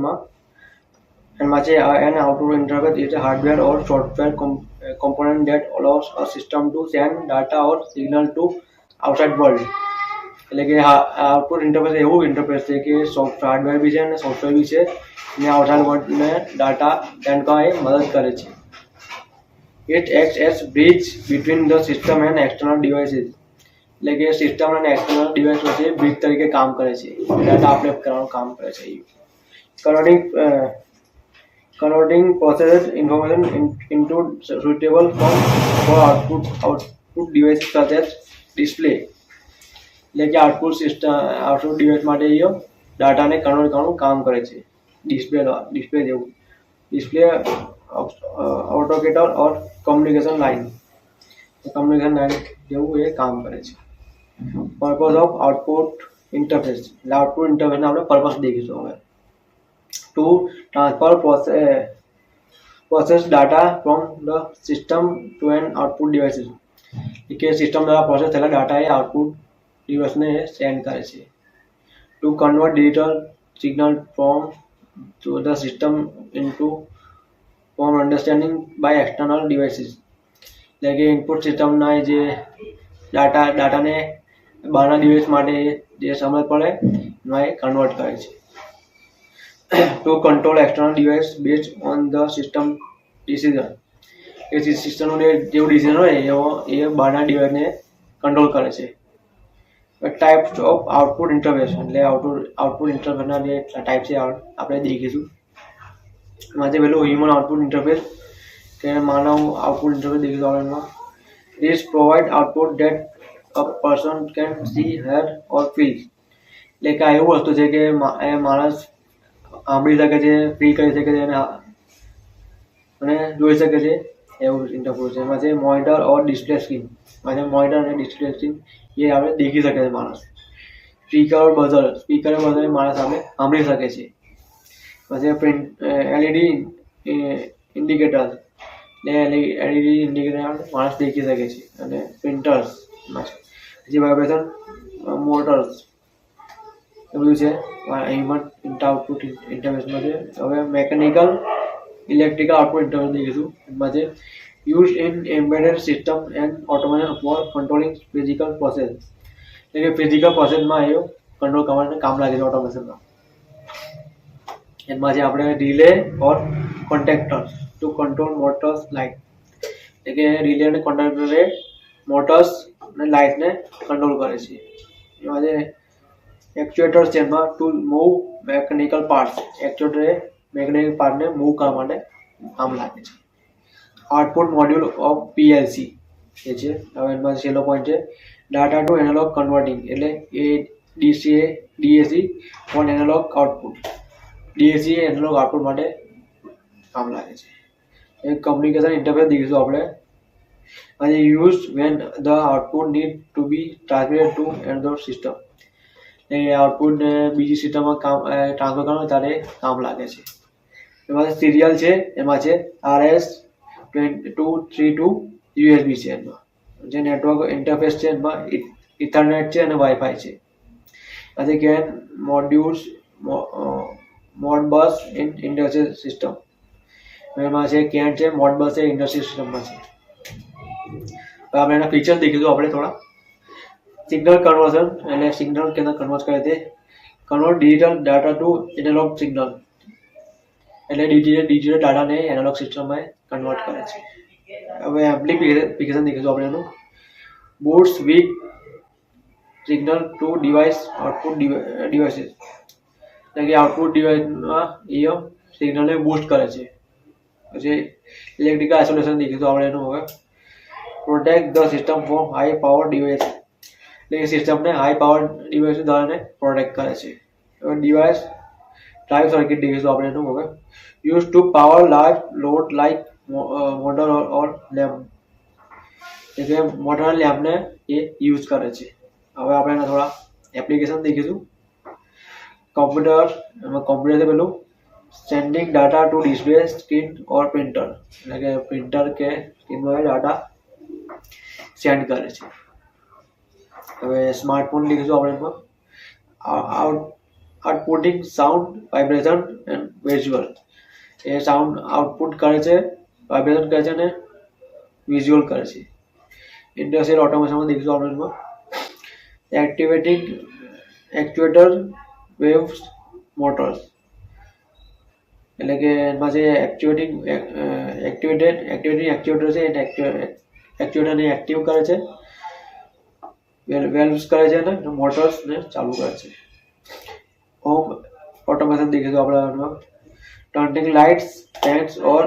એમાં છે an output interface is a hardware or software component that allows a system to send data or signal to outside world. એટલે કે આઉટપુટ ઇન્ટરફેસ એવું ઇન્ટરફેસ છે કે હાર્ડવેર બી છે અને સોફ્ટવેર બી છે અને આઉટસાઇડ વર્લ્ડને ડાટા સેન્ડ કરવા એ મદદ કરે છે. It acts as bridge between the system and external devices. એટલે કે સિસ્ટમ અને એક્સટર્નલ ડિવાઇસ વચ્ચે બ્રિજ તરીકે કામ કરે છે, ડાટા અપડેટ કરવાનું કામ કરે છે. Converting processed information into suitable form for output devices such as display. એટલે કે આઉટપુટ ડિવાઇસ માટે એ ડાટાને કન્વર્ટ કરવાનું કામ કરે છે. ડિસ્પ્લે જેવું ડિસ્પ્લે ઓટોકેટર ઓર કમ્યુનિકેશન લાઇન જેવું એ કામ કરે છે. પર્પઝ ઓફ આઉટપુટ ઇન્ટરફેસ, એટલે આઉટપુટ ઇન્ટરફેસને આપણે પર્પઝ દેખીશું હવે. To transfer process data from the system to an output devices, કે સિસ્ટમ દ્વારા પ્રોસેસ થયેલા ડાટા એ આઉટપુટ ડિવાઇસને સેન્ડ કરે છે. To convert digital signal from the system into form understanding by external devices, એટલે કે ઇનપુટ સિસ્ટમના જે ડાટાને બહારના ડિવાઇસ માટે જે સમજ પડે એમાં એ કન્વર્ટ કરે છે. To control external device based on the system decision, એ સિસ્ટમનું જેવું ડિસિઝન હોય એ બહારના ડિવાઇસને કંટ્રોલ કરે છે. ટાઈપ્સ ઓફ આઉટપુટ ઇન્ટરફેસ, એટલે આઉટપુટ ઇન્ટરફેસના જે ટાઈપ છે આપણે દેખીશું. એમાં જે પેલું હ્યુમન આઉટપુટ ઇન્ટરફેસ કે માનવ આઉટપુટ ઇન્ટરફેસ દેખીશું આપણે એમાં. This provide output that a person can see, hear or feel. એટલે કે આ એવું વસ્તુ છે કે માણસ સાંભળી શકે છે, ફીલ કરી શકે છે અને જોઈ શકે છે, એવું ઇન્ટરફેસ છે. એમાં છે મોનિટર ઓર ડિસ્પ્લે સ્ક્રીન, મોનિટર અને ડિસ્પ્લે સ્ક્રીન એ આપણે દેખી શકે છે માણસ. સ્પીકર બઝર માણસ આપણે સાંભળી શકે છે. પછી એલઈડી ઇન્ડિકેટર, એલઈડી ઇન્ડિકેટર માણસ દેખી શકે છે. અને પ્રિન્ટર્સમાં છે પછી વાઇબ્રેશન મોટર્સ, એ બધું છે હ્યુમન આઉટપુટ ઇન્ટરફેસમાં છે. હવે મેકેનિકલ ઇલેક્ટ્રિકલ આઉટપુટ ઇન્ટરફેસ દેખીશું. એમાં છે use in embedded system and automation for controlling physical process, એટલે કે ફિઝિકલ પ્રોસેસમાં એ કંટ્રોલ કરવાને કામ લાગે છે ઓટોમેશનમાં. એમાં છે આપણે relay or contactors to control motors light, એટલે કે રિલે અને કોન્ટેક્ટરે મોટર્સ અને લાઇટને કંટ્રોલ કરે છે. એમાં જે એક્ચ્યુએટર્સ છે એમાં to move mechanical parts, actuator mechanical પાર્ટને મૂવ કરવા માટે કામ લાગે છે. આઉટપુટ મોડ્યુલ ઓફ પીએલસી એ છે. હવે એમાં છેલ્લો પોઈન્ટ છે ડાટા ટુ એનાલોગ કન્વર્ટિંગ, એટલે એ DAC for analog output. DAC એ એનાલોગ આઉટપુટ માટે કામ લાગે છે. એક કમ્યુનિકેશન ઇન્ટરફેસ દેખીશું આપણે. અને use when the output need to be transmitted to another system, એ આઉટપુટને બીજી સિસ્ટમમાં ટ્રાન્સફર કરવાનું ત્યારે કામ લાગે છે. એમાં સિરિયલ છે, એમાં છે RS232 USB છે. એમાં જે નેટવર્ક ઇન્ટરફેસ છે એમાં ઇથરનેટ છે અને વાઈફાઈ છે. આજે can modules Modbus in industrial system, એમાં છે કેન છે મોડબસ એ ઇન્ડસ્ટ્રીયલ સિસ્ટમમાં છે. આપણે એના ફીચર્સ દેખીશું આપણે થોડા. સિગ્નલ કન્વર્ઝન, એટલે સિગ્નલ કેના કન્વર્ટ કરે છે. Convert digital data to analogue signal, એટલે ડિજિટલ ડાટાને એનાલોગ સિસ્ટમમાં કન્વર્ટ કરે છે. હવે એપ્લિકેશન દેખીશું આપણે એનું. Boosts weak signal to device output devices, એટલે કે આઉટપુટ ડિવાઇસમાં એ સિગ્નલને બૂસ્ટ કરે છે. પછી ઇલેક્ટ્રિકલ આઇસોલેશન દેખીશું આપણે એનું. હવે protect the system from high power device, એટલે સિસ્ટમને હાઈ પાવર ડિવાઇસ દ્વારા પ્રોટેક્ટ કરે છે. હવે ડિવાઇસ ડ્રાઈવ સર્કિટ દેખીશું આપણે એનું. હવે use to power large load like motor or lamp, એટલે મોટા લેબને એ યુઝ કરે છે. હવે આપણે એના થોડા એપ્લિકેશન દેખીશું. કોમ્પ્યુટર છે પેલું sending data to display screen or printer, એટલે કે પ્રિન્ટર કે સ્ક્રીનમાં ડાટા સેન્ડ કરે છે. હવે સ્માર્ટફોન દેખીશું આપણે એમાં outputting sound vibration and visual, એ સાઉન્ડ આઉટપુટ કરે છે, વાઇબ્રેશન કરે છે અને વિઝ્યુઅલ કરે છે. ઇન્ડસ્ટ્રીયલ ઓટોમેશનમાં દેખીશું આપણે એમાં એક્ટિવેટિંગ એક્ચ્યુએટર વેવ્સ મોટર્સ, એટલે કે એમાં જે એક્ટિવેટિંગ એક્ચ્યુએટર છે એને એક્ચ્યુએટરને એક્ટિવ કરે છે, વેલ્વ્સ કરે છે અને મોટર્સને ચાલુ કરે છે. હોમ ઓટોમેશન દેખીશું આપણે એમાં turning lights fans or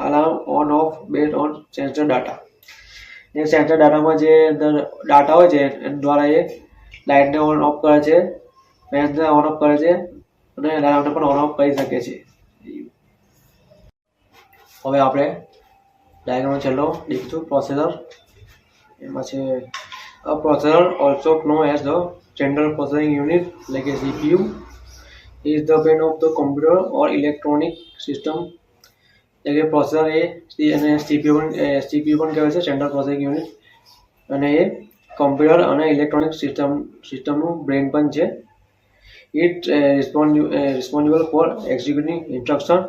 alarm on off based on sensor data, એ સેન્સર ડાટામાં જે અંદર ડાટા હોય છે એના દ્વારા એ લાઇટને ઓન ઓફ કરે છે, ફેન્સને ઓન ઓફ કરે છે અને અલાર્મને પણ ઓન ઓફ કરી શકે છે. હવે આપણે ડાયાગ્રામ છેલ્લો દેખીશું પ્રોસેસર. એમાં છે a processor also known as the central processing unit like a CPU is the brain of the computer or electronic system. એટલે કે પ્રોસેસર એ અને CPU પણ કહેવાય છે સેન્ટ્રલ પ્રોસેસિંગ યુનિટ, અને એ કમ્પ્યુટર અને ઇલેક્ટ્રોનિક સિસ્ટમનું બ્રેન પણ છે. It responsible four executing instruction,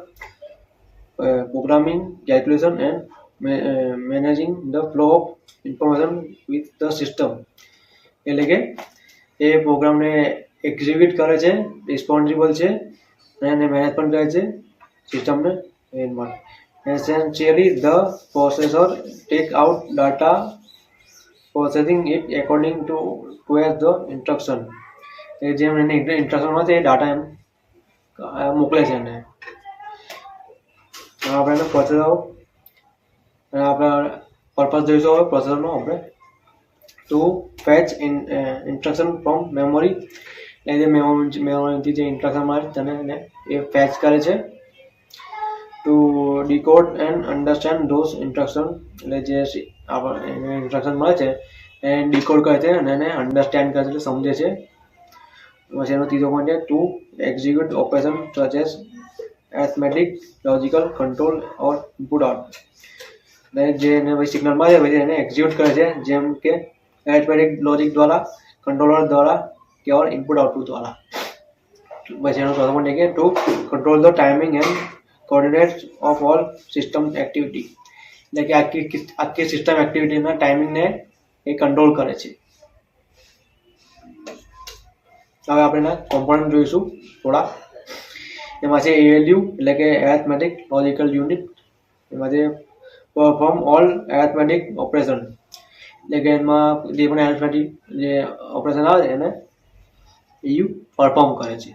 programming, calculation and managing the flow of information with the system. એટલે કે એ પ્રોગ્રામને એક્ઝિક્યુટ કરે છે, રિસ્પોન્સિબલ છે અને એને મેનેજ પણ કરે છે સિસ્ટમને. Essentially, the processor take out data, processing it according to as the instruction. જેમ એને ઇન્સ્ટ્રક્શન મળે છે એ ડાટા એમ મોકલે છે એને. આપણે એને પ્રોસેસર આપણે પર્પઝ જોઈશું. હવે પ્રોસેસરનો આપણે to fetch instruction from memory, એટલે જે મેમોરીથી જે ઇન્સ્ટ્રક્શન મળે તેને એને એ ફેચ કરે છે. To decode and understand those instruction, એટલે જે એને ઇન્સ્ટ્રક્શન મળે છે એને ડીકોડ કરે છે અને એને અન્ડરસ્ટેન્ડ કરે છે, એટલે સમજે છે. પછી એનો ત્રીજો પોઈન્ટ છે to execute operation such as arithmetic, logical, control or input out, એટલે જે એને પછી સિગ્નલ મળે પછી એને એક્ઝિક્યુટ કરે છે, જેમ કે એથમેટિક લોજિક દ્વારા, કંટ્રોલર દ્વારા કે ઓર ઇનપુટ આઉટપુટ દ્વારા. પછી એનો ચોથો પોઈન્ટ છે to control the timing and coordinates of all system activity, એટલે કે આખી સિસ્ટમ એક્ટિવિટીના ટાઈમિંગને એ કંટ્રોલ કરે છે. હવે આપણે એના કોમ્પોનન્ટ જોઈશું થોડા. એમાં છે ALU, એટલે કે એરિથમેટિક લોજિકલ યુનિટ. એમાં છે પરફોર્મ ઓલ એરિથમેટિક ઓપરેશન, એટલે કે એમાં જે પણ એરિથમેટિક જે ઓપરેશન આવે છે એને EU પરફોર્મ કરે છે.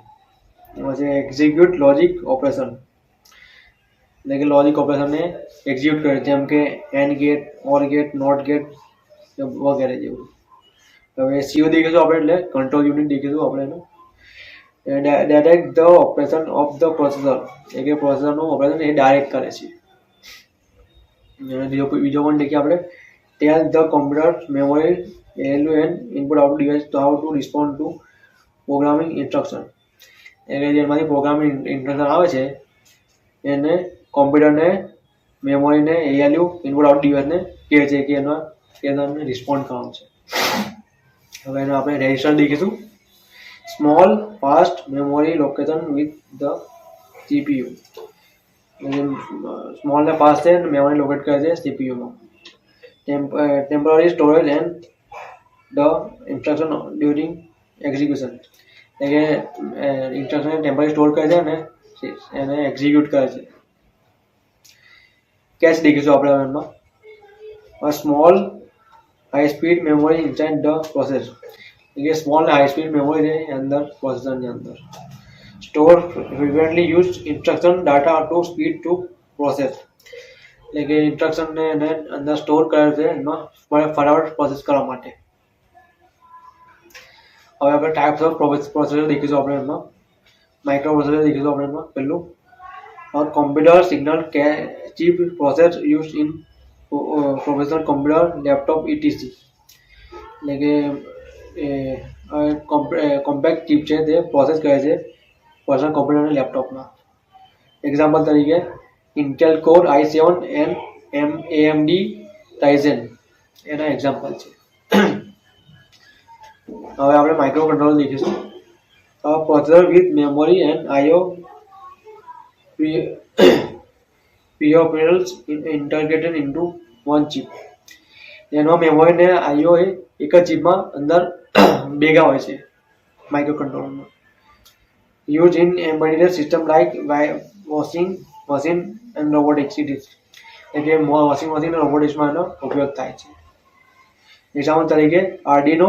એમાં છે એક્ઝિક્યુટ લોજિક ઓપરેશન, એટલે કે લોજિક ઓપરેશનને એક્ઝિક્યુટ કરે, જેમ કે and gate, or gate, not gate વગેરે જેવું. હવે CO દેખીશું આપણે, એટલે કંટ્રોલ યુનિટ દેખીશું આપણે એનું direct the operation of the processor, એટલે કે પ્રોસેસરનું ઓપરેશન એ ડાયરેક્ટ કરે છે. બીજો પણ દેખીએ આપણે tell the computer memory ALU and input output device how to respond to programming instruction, એટલે જેમાંથી પ્રોગ્રામિંગ ઇન્સ્ટ્રક્શન આવે છે એને કોમ્પ્યુટરને, મેમોરીને, ALU ઇનપુટ આઉટપુટ ડિવાઇસને કહે છે કે એનો રિસ્પોન્ડ કરવાનો છે. હવે એને આપણે રજિસ્ટર દેખીશું. Small fast memory location with the CPU, small ને ફાસ્ટ છે મેમોરી લોકેટ કરે છે CPUમાં. Temporary storage and the instruction during execution, એટલે કે ઇન્સ્ટ્રક્શન ટેમ્પરરી સ્ટોર કરે છે અને એને એક્ઝિક્યુટ કરે છે. કેચ દેખીશું આપણે એમાં small high speed memory inside the process, એટલે કે સ્મોલ અને હાઈ સ્પીડ મેમોરી છે અંદર પ્રોસેસરની અંદર. Store frequently use instruction data to speed to process, એટલે કે ઇન્સ્ટ્રક્શનને એને અંદર સ્ટોર કરે છે એમાં ફટાફટ પ્રોસેસ કરવા માટે. હવે આપણે ટાઈપ્સ ઓફ પ્રોસેસર દેખીશું આપણે એમાં. માઇક્રો પ્રોસેસર દેખીશું આપણે એમાં. પહેલું computer signal chip process use in professional computer laptop etc એટલે કે કોમ્પેક્ટ ચિપ છે તે પ્રોસેસ કરે છે પર્સનલ કોમ્પ્યુટર અને લેપટોપમાં. એક્ઝામ્પલ તરીકે Intel core i7 and AMD Ryzen એના એક્ઝામ્પલ છે. હવે આપણે માઇક્રો કંટ્રોલર દેખીશું. Processor with memory and IO peripherals integrated into one chip. એમાં મેમરી ને IO એક જ ચિપમાં અંદર ભેગા હોય છે માઇક્રો કંટ્રોલરમાં. Use in embedded system like washing machine and robotics. એટલે વોશિંગ મશીન અને રોબોટિક્સમાં એનો ઉપયોગ થાય છે. એક્ઝામ્પલ તરીકે આર્ડિનો,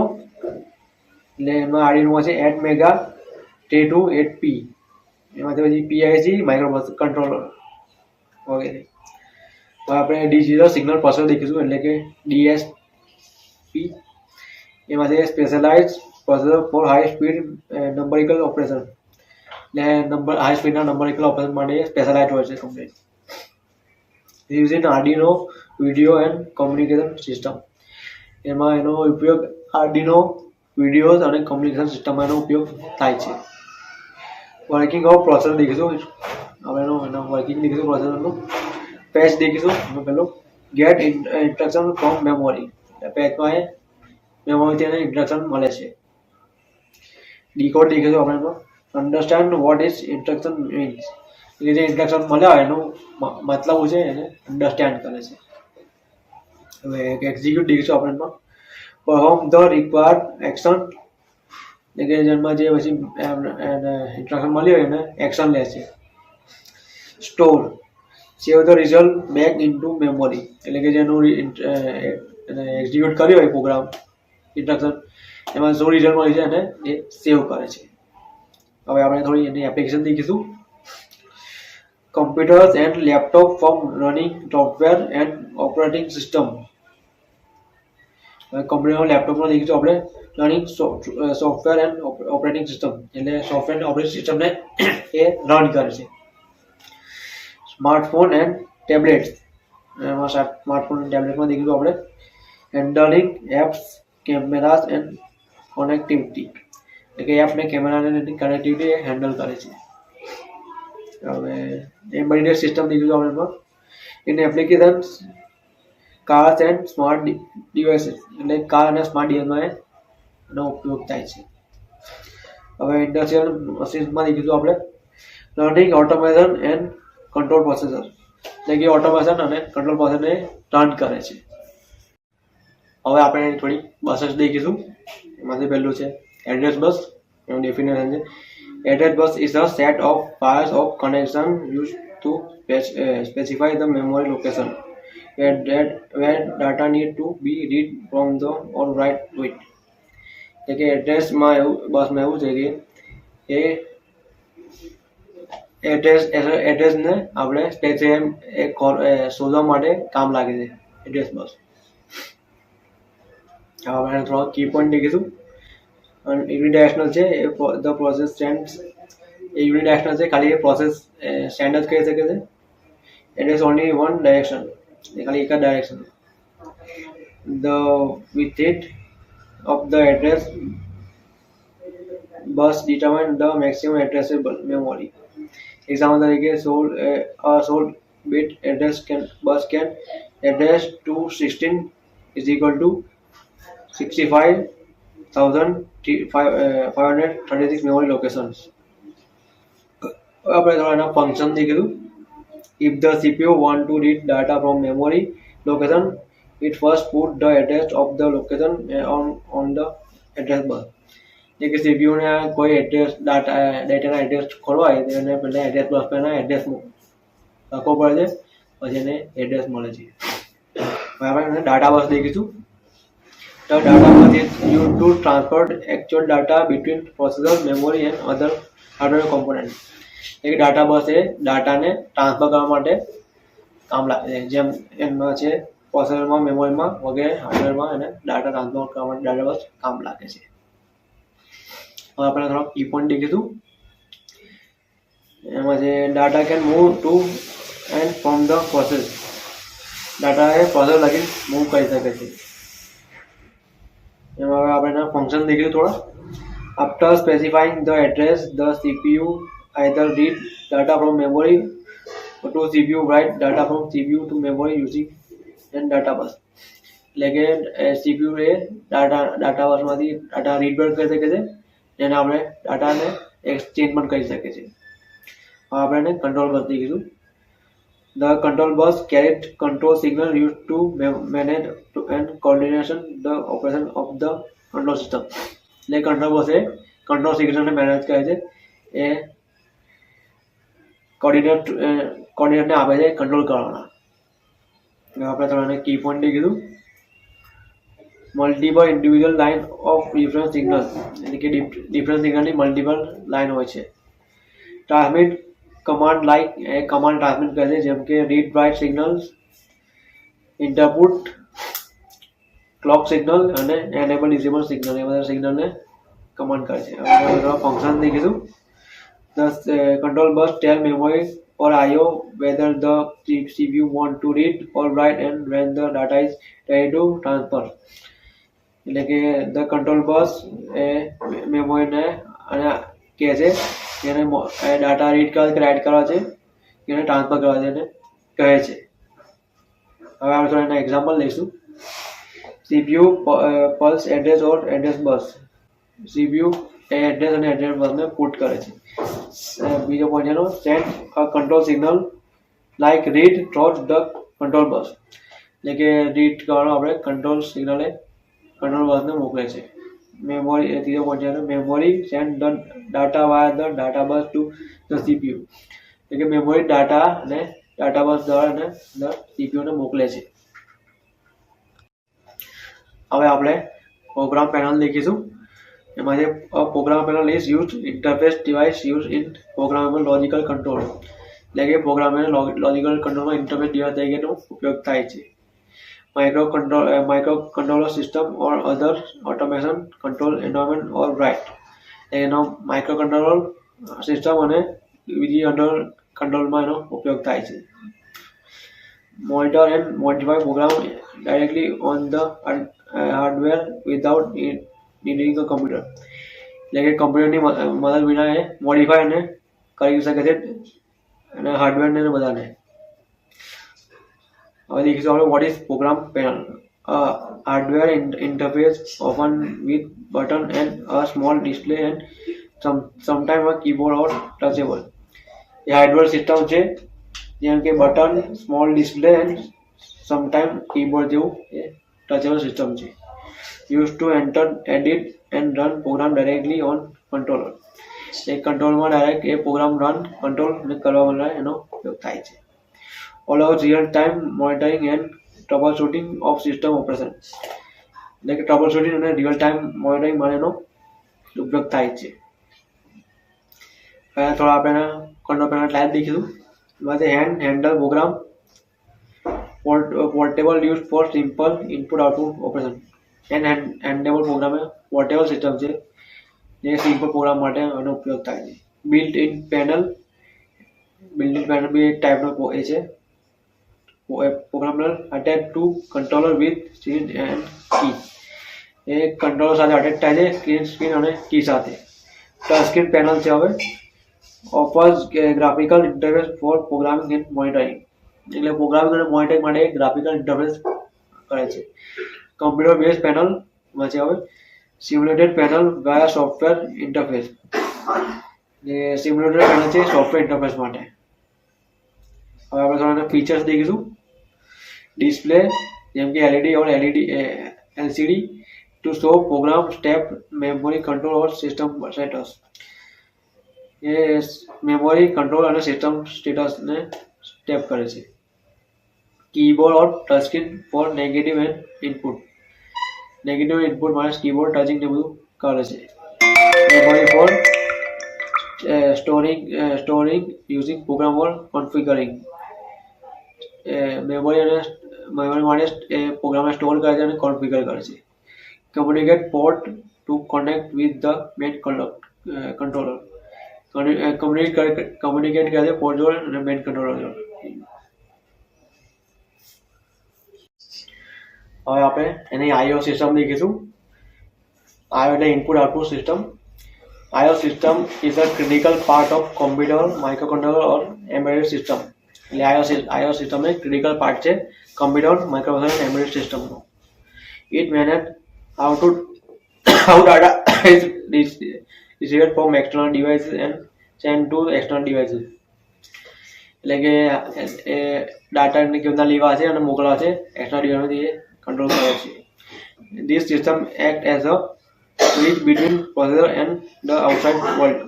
એટલે એમાં આર્ડિનોમાં છે 8 મેગા T28P, એમાંથી પછી PIC માઇક્રો કંટ્રોલર વગેરે. હવે આપણે ડિજિટલ સિગ્નલ પ્રોસેસર દેખીશું એટલે કે DSP. એમાં છે specialise processor for high speed numerical operation. એટલે હાઈ સ્પીડના નંબરિકલ ઓપરેશન માટે સ્પેશિયલાઇઝ હોય છે complete. Using Arduino video and communication system. એમાં એનો ઉપયોગ આર્ડિનો વિડીયોઝ અને કોમ્યુનિકેશન સિસ્ટમમાં એનો ઉપયોગ થાય છે. વર્કિંગ ઓફ પ્રોસેસર દેખીશું. હવે એનું વર્કિંગ દેખીશું પ્રોસેસરનું. પેચ દેખીશું. એમાં પેલું ગેટ ઇન્સ્ટ્રક્શન ફ્રોમ મેમરી. પેચમાં એ મેમરીથી એને ઇન્સ્ટ્રક્શન મળે છે. ડીકોડ દેખીશું આપણે એમાં. Understand what is instruction means. એટલે જે ઇન્સ્ટ્રક્શન મળ્યા હોય એનું મતલબ છે એને અન્ડરસ્ટેન્ડ કરે છે. હવે એક્ઝિક્યુટ દેખીશું આપણે એમાં. Perform the required action. એટલે કે જેમાં જે પછી ઇન્સ્ટ્રક્શન મળી હોય એને એક્શન લે છે. Store, save the result back into memory. એટલે કે જેનું એક્ઝિક્યુટ કર્યો હોય પ્રોગ્રામ ઇન્સ્ટ્રક્શન એમાં શું રિઝલ્ટ મળી છે અને એ સેવ કરે છે. હવે આપણે થોડી એની એપ્લિકેશન દેખીશું. Computers and laptop for running software and operating system. Computer લેપટોપમાં દેખીશું આપણે running software and operating system. એટલે સોફ્ટવેર એન્ડ ઓપરેટિંગ સિસ્ટમને એ રન કરે છે. Smartphone and tablets. એમાં સ્માર્ટફોન એન્ડ ટેબ્લેટમાં દેખીશું આપણે handling apps, cameras and connectivity. એટલે કે એપ ને કેમેરા અને કનેક્ટિવિટી એ હેન્ડલ કરે છે. હવે એમ્બેડેડ સિસ્ટમ દેખીશું આપણે એમાં in applications cars and smart devices. એટલે કાર અને સ્માર્ટ ડિવાઇસમાં એનો ઉપયોગ થાય છે. હવે ઇન્ડસ્ટ્રીયલ મશીન્સમાં દેખીશું આપણે learning automation and control processor. એટલે કે ઓટોમેશન અને કંટ્રોલ પ્રોસેસરને રન કરે છે. હવે આપણે થોડી બसेस દેખીશું. એમાંથી પહેલું છે એડ્રેસ બસ. એનું ડેફિનેશન છે address bus is a set of pairs of connection used to specify the memory location where data need to be read from the or write to it. એટલે કે એડ્રેસમાં બસમાં એવું છે કે એ એડ્રેસને આપણે સ્પેસિફાઈ શોધવા માટે કામ લાગે છે એડ્રેસ બસ. હવે આપણે થોડો કી પોઈન્ટ દેખીશું. યુનિડાયરેક્શનલ છે એ ધ પ્રોસેસ સેન્ડ્સ. એ યુનિડાયરેક્શનલ છે, ખાલી એ પ્રોસેસ સેન્ડ જ કરી શકે છે. એડ્રેસ ઓનલી વન ડાયરેક્શન, એ ખાલી એક જ direction. The with it of the address bus determine the maximum addressable memory. Example તરીકે 16 bit address bus can address to 16 is equal to 65,536 memory locations. આપણે થોડા એના function દેખીશું. If the CPU want to read data from memory location, it first put the address of the location on the address bus. એટલે કે CPU ને કોઈ address ડેટાના address ખોલવા હોય તો એને પહેલાં એડ્રેસ બસ પર એડ્રેસ લખવો પડે છે, પછી એને એડ્રેસ મળે છે. હવે આપણે ડાટા બસ દેખીશું. The data bus is used to transfer actual data between processor, memory and other hardware components. એટલે ડાટા બસ એ ડાટાને ટ્રાન્સફર કરવા માટે કામ લાગે છે. જેમ એમાં છે પ્રોસેસરમાં, મેમરીમાં વગેરે હાર્ડવેરમાં એને ડાટા ટ્રાન્સફર કરવા માટે ડાટા બસ કામ લાગે છે. હવે આપણે થોડો કી પોઈન્ટ દેખીશું. એમાં જે data can move to and from the process. Data है प्रोसेसर लगी मूव कर सके છે એમાં હવે આપણે એના ફંક્શન દેખીશું થોડા. After specifying the address, the CPU either read data from memory to CPU, write data from CPU to memory using an data bus. એટલે કે CPU એ डाटा બસમાંથી डाटा રીડ પણ કરી શકે છે અને આપણે डाटाને એક્સચેન્જ પણ કરી શકે છે. હવે આપણે એને કંટ્રોલ બસ દેખીશું. The control bus carried control signal used to manage and coordination the operation of the control system. એટલે કંટ્રોલ બસ એ કંટ્રોલ સિગ્નલને મેનેજ કરે છે, એ કોર્ડિનેટને આપે છે કંટ્રોલ કરવાના. આપણે થોડા કી પોઈન્ટ કીધું. Multiple individual line of different signal, એટલે કે ડિફરન્ટ સિગ્નલની મલ્ટિપલ લાઇન હોય છે. ટ્રાન્સમિટ કમાન્ડ લાઇક એ કમાન્ડ ટ્રાન્સમિટ કરે છે, જેમ કે read write signals, interrupt, clock signal અને એનેબલ ડિસેબલ સિગ્નલ, એ બધા સિગ્નલને કમાન્ડ કરે છે. હવે ફંક્શન દેખીશું. The control bus tell memory or IO whether the CPU want to read or write and when the data is ready to transfer. એટલે કે the control bus એ મેમરીને અને કહે છે એને ડાટા રીડ કરવા કે રાઇટ કરવા છે, એને ટ્રાન્સફર કરવા છે એને કહે છે. હવે આપણે થોડા એના એક્ઝામ્પલ લઈશું. CPU pulls address or address bus. CPU એ એડ્રેસ અને એડ્રેસ બસને પુટ કરે છે. બીજો પોઈન્ટ એનો send a control signal like read through the control bus. એટલે કે રીડ કરવાનો આપણે કંટ્રોલ સિગ્નલ એ કંટ્રોલ બસને મોકલે છે. મેમોરી, ત્રીજો પોઈન્ટ એનો memory send the data via the data bus to the CPU. એટલે કે મેમોરી ડાટા અને ડાટા બસ દ્વારા અને ધ CPU ને મોકલે છે. હવે આપણે પ્રોગ્રામ પેનલ દેખીશું. એમાં જે program panel is used interface device use in programmable logical control. એટલે કે પ્રોગ્રામેબલ લોજિકલ કંટ્રોલમાં ઇન્ટરફેસ ડિવાઇસ તરીકેનો ઉપયોગ થાય છે. microcontroller system or other automation control environment or write. એનો માઇક્રોકન્ટ્રોલર સિસ્ટમ અને બીજી અધર કંટ્રોલમાં એનો ઉપયોગ થાય છે. Monitor and modify program directly on the hardware without needing a computer. એટલે કે કમ્પ્યુટરની મદદ વિના એ મોડિફાય અને કરી શકે છે અને હાર્ડવેરને બધાને. હવે દેખીશું આપણે what is program panel. Hardware interface open with button and a small display and sometime a keyboard or touchable. એ હાર્ડવેર સિસ્ટમ છે, જેમ કે button, small display and sometime keyboard જેવું એ ટચેબલ સિસ્ટમ છે. Use to enter, edit and run program directly on controller. એ કંટ્રોલમાં direct એ પ્રોગ્રામ રન કંટ્રોલ કરવા માટે એનો ઉપયોગ થાય છે. Allows real-time monitoring and troubleshooting of system operation. એટલે કે ટ્રબલ શૂટિંગ અને રિયલ ટાઈમ મોનિટરિંગ માટેનો ઉપયોગ થાય છે. થોડા આપણે કંટ્રોલ પેનલ ટાઈપ દેખીશું. એમાં handle program portable use for simple input output operation. Handheld program એ પોર્ટેબલ સિસ્ટમ છે, જે સિમ્પલ પ્રોગ્રામ માટે એનો ઉપયોગ થાય છે. બિલ્ટ ઇન પેનલ બી એક ટાઈપનો એ છે programmable attach to controller with screen and key. એ કંટ્રોલર સાથે અટેચ થાય છે, સ્ક્રીન અને કી સાથે. ટચ સ્ક્રીન પેનલ છે. હવે offers graphical interface for programming and monitoring. એટલે પ્રોગ્રામિંગ અને મોનિટરિંગ માટે ગ્રાફિકલ ઇન્ટરફેસ કરે છે. કમ્પ્યુટર બેઝ પેનલમાં છે હવે simulated panel via software interface. જે સિમ્યુલેટેડ પેનલ છે સોફ્ટવેર ઇન્ટરફેસ માટે. હવે આપણે થોડા ફીચર્સ દેખીશું. ડિસ્પ્લે, જેમ કે LED or LCD to show program step, memory control or system status. એ મેમોરી કંટ્રોલ અને સિસ્ટમ સ્ટેટસને સ્ટેપ કરે છે. Keyboard or touch screen for negative and input. Negative input માટે કીબોર્ડ ટચિંગ ને બધું કરે છે. Memory for storing using program or configuring. Memory માટે પ્રોગ્રામને સ્ટોર કરે છે અને કોન્ફિગર કરે છે. Communicate port to connect with the main controller. Communicate કરે છે પોર્ટ જોડે અને મેઇન કંટ્રોલર જોડે. હવે આપણે એની આઈઓ સિસ્ટમ દેખીશું. આઈઓ એટલે input output system. IO system is a critical part of computer, microcontroller or embedded system. એટલે આઈઓ સિસ્ટમ એ critical part છે કમ્પ્યુટર, માઇક્રોકન્ટ્રોલર અને એમ્બેડેડ સિસ્ટમનો. It manage how data is received from external devices and sent to external devices. એટલે કે એ ડાટાને કેવી રીતના લેવા છે અને મોકલવા છે એક્સટર્નલ ડિવાઇસમાંથી એ કંટ્રોલ કરે છે. This system act as a bridge between processor and the outside world.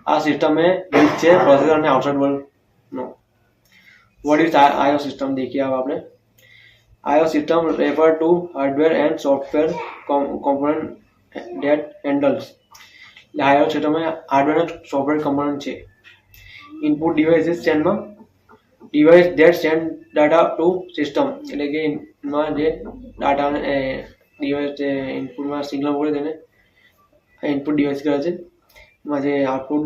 આ સિસ્ટમ એ બ્રિજ છે પ્રોસેસર અને આઉટસાઇડ વર્લ્ડનો. વોટ ઇઝ આઈઓ સિસ્ટમ દેખીએ હવે આપણે. IO system refer to hardware and software component that handles. IO system में hardware and software component છે. Input devices માં device that send data to system. એટલે કે એમાં જે ડાટા ડિવાઇસ ઇનપુટમાં સિગ્નલ મોકલે તેને ઇનપુટ ડિવાઇસ કહે છે. એમાં જે આઉટપુટ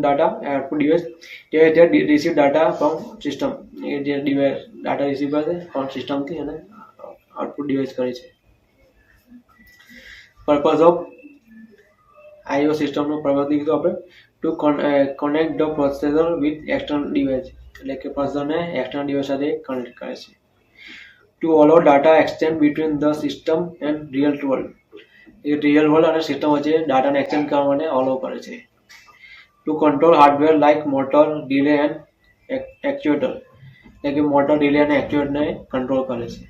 ડિવાઇસ તે રિસીવ ડાટા ફ્રોમ સિસ્ટમ. એ જે ડિવાઇસ ડાટા રિસીવ કરે છે ફ્રોમ સિસ્ટમથી અને આઉટપુટ ડિવાઇસ કરે છે. પર્પઝ ઓફ આઈઓ સિસ્ટમનો પર્પઝ કીધું આપણે to connect the processor with external device. એટલે કે પ્રોસેસરને એક્સટર્નલ ડિવાઇસ સાથે કનેક્ટ કરે છે. To allow data exchange between the system and real world. એ રિયલ વર્લ્ડ અને સિસ્ટમ વચ્ચે ડાટાને એક્સચેન્જ કરવા માટે અલાઉ કરે છે. To control hardware like motor, delay and actuator. એટલે કે મોટર, ડિલે અને એક્ચ્યુએટરને કંટ્રોલ કરે છે.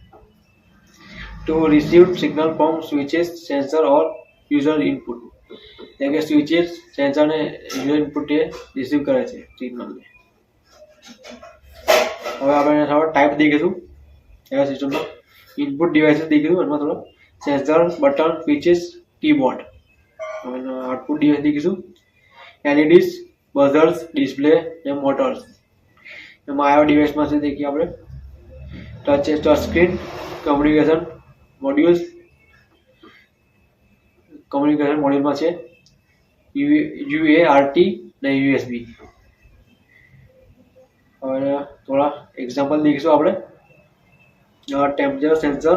To receive signal from switches, sensor or user input. એટલે કે સ્વિચીસ, સેન્સર અને યુઝર ઇનપુટ એ રિસીવ કરે છે સિગ્નલને. હવે આપણે થોડો ટાઈપ દેખીશું એવા સિસ્ટમમાં. ઇનપુટ ડિવાઇસીસ દેખીશું એમાં થોડો સેન્સર, બટન, સ્વિચીસ, કીબોર્ડ. હવે આઉટપુટ ડિવાઇસ દેખીશું એલઈડીસ, બઝર્સ, ડિસ્પ્લે અને મોટર્સ. એમાં આવા ડિવાઇસમાં છે દેખીએ આપણે touch screen, communication modules. Communication મોડ્યુલમાં છે UART અને USB. હવે થોડા એક્ઝામ્પલ દેખીશું આપણે. Temperature sensor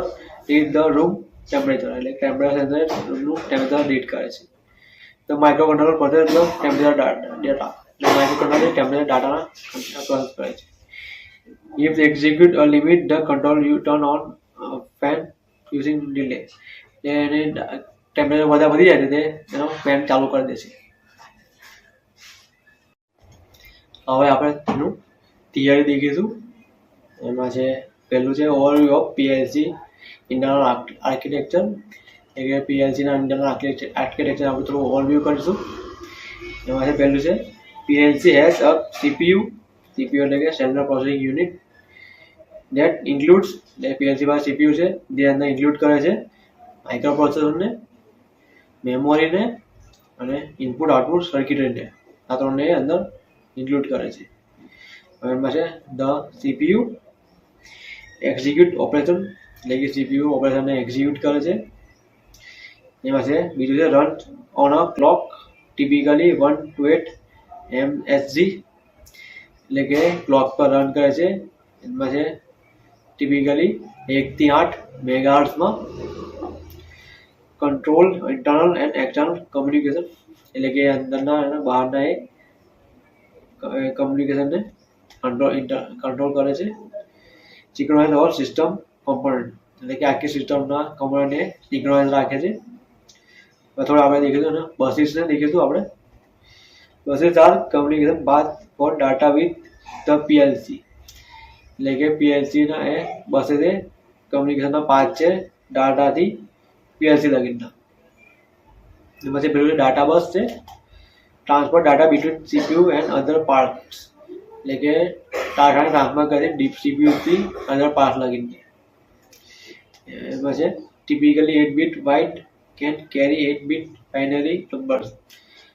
read the room temperature. એટલે ટેમ્પરેચર સેન્સર રૂમનું ટેમ્પરેચર રીડ કરે છે. The microcontroller process the temperature data. એટલે માઇક્રોકન્ટ્રોલર ટેમ્પરેચર ડાટાના પ્રોસેસ કરે છે. If execute a limit the control you turn on fan using delay. એને temperature વધારે વધી જાય તે એનો ફેન ચાલુ કરી દે છે. હવે આપણે તેનું થિયરી દેખીશું. એમાં છે પહેલું છે overview of PLC internal architecture. એટલે કે પીએલસીના ઇન્ટરનલ આર્કિટેક્ચર આપણે થોડું ઓવરવ્યુ કરીશું. એમાં છે પહેલું છે પીએલસી હેઝ અ CPU એટલે કે central processing unit that includes. એટલે પીએલસી પાસે CPU છે જે અંદર ઇન્ક્લુડ કરે છે માઇક્રો પ્રોસેસરને, મેમોરીને અને ઇનપુટ આઉટપુટ સર્કિટરીને. આ ત્રણને અંદર ઇન્ક્લુડ કરે છે. હવે એમાં છે ધ CPU એક્ઝિક્યુટ ઓપરેશન. એટલે કે CPU ઓપરેશનને એક્ઝિક્યુટ કરે છે. એમાં છે બીજું છે run on a clock typically 1 to 8 MSG. એટલે કે ક્લોક પર રન કરે છે. એમાં છે ટિપિકલી 1 થી 8 મેગાહર્ટ્ઝમાં. Control internal and external communication. એટલે કે અંદરના અને બહારના એ કમ્યુનિકેશનને કંટ્રોલ કરે છે. Synchronise all system component. એટલે કે આખી સિસ્ટમના કમ્પોનન્ટને સિંક્રોનાઇઝ રાખે છે. થોડા આપણે દેખીશું અને બસીસને દેખીશું આપણે. Buses are communication path for data with the PLC. એટલે કે પીએલસીના એ બસીસ એ કમ્યુનિકેશનના પાથ છે ડાટાથી પીએલસી લગીનના. એમાં છે પેલું ડાટા બસ છે transfer data between CPU and other parts. એટલે કે ડાટાને ટ્રાન્સફર કરે CPU થી અધર પાર્ટ્સ લગીને. એમાં છે typically 8 bit wide can carry 8 bit binary numbers.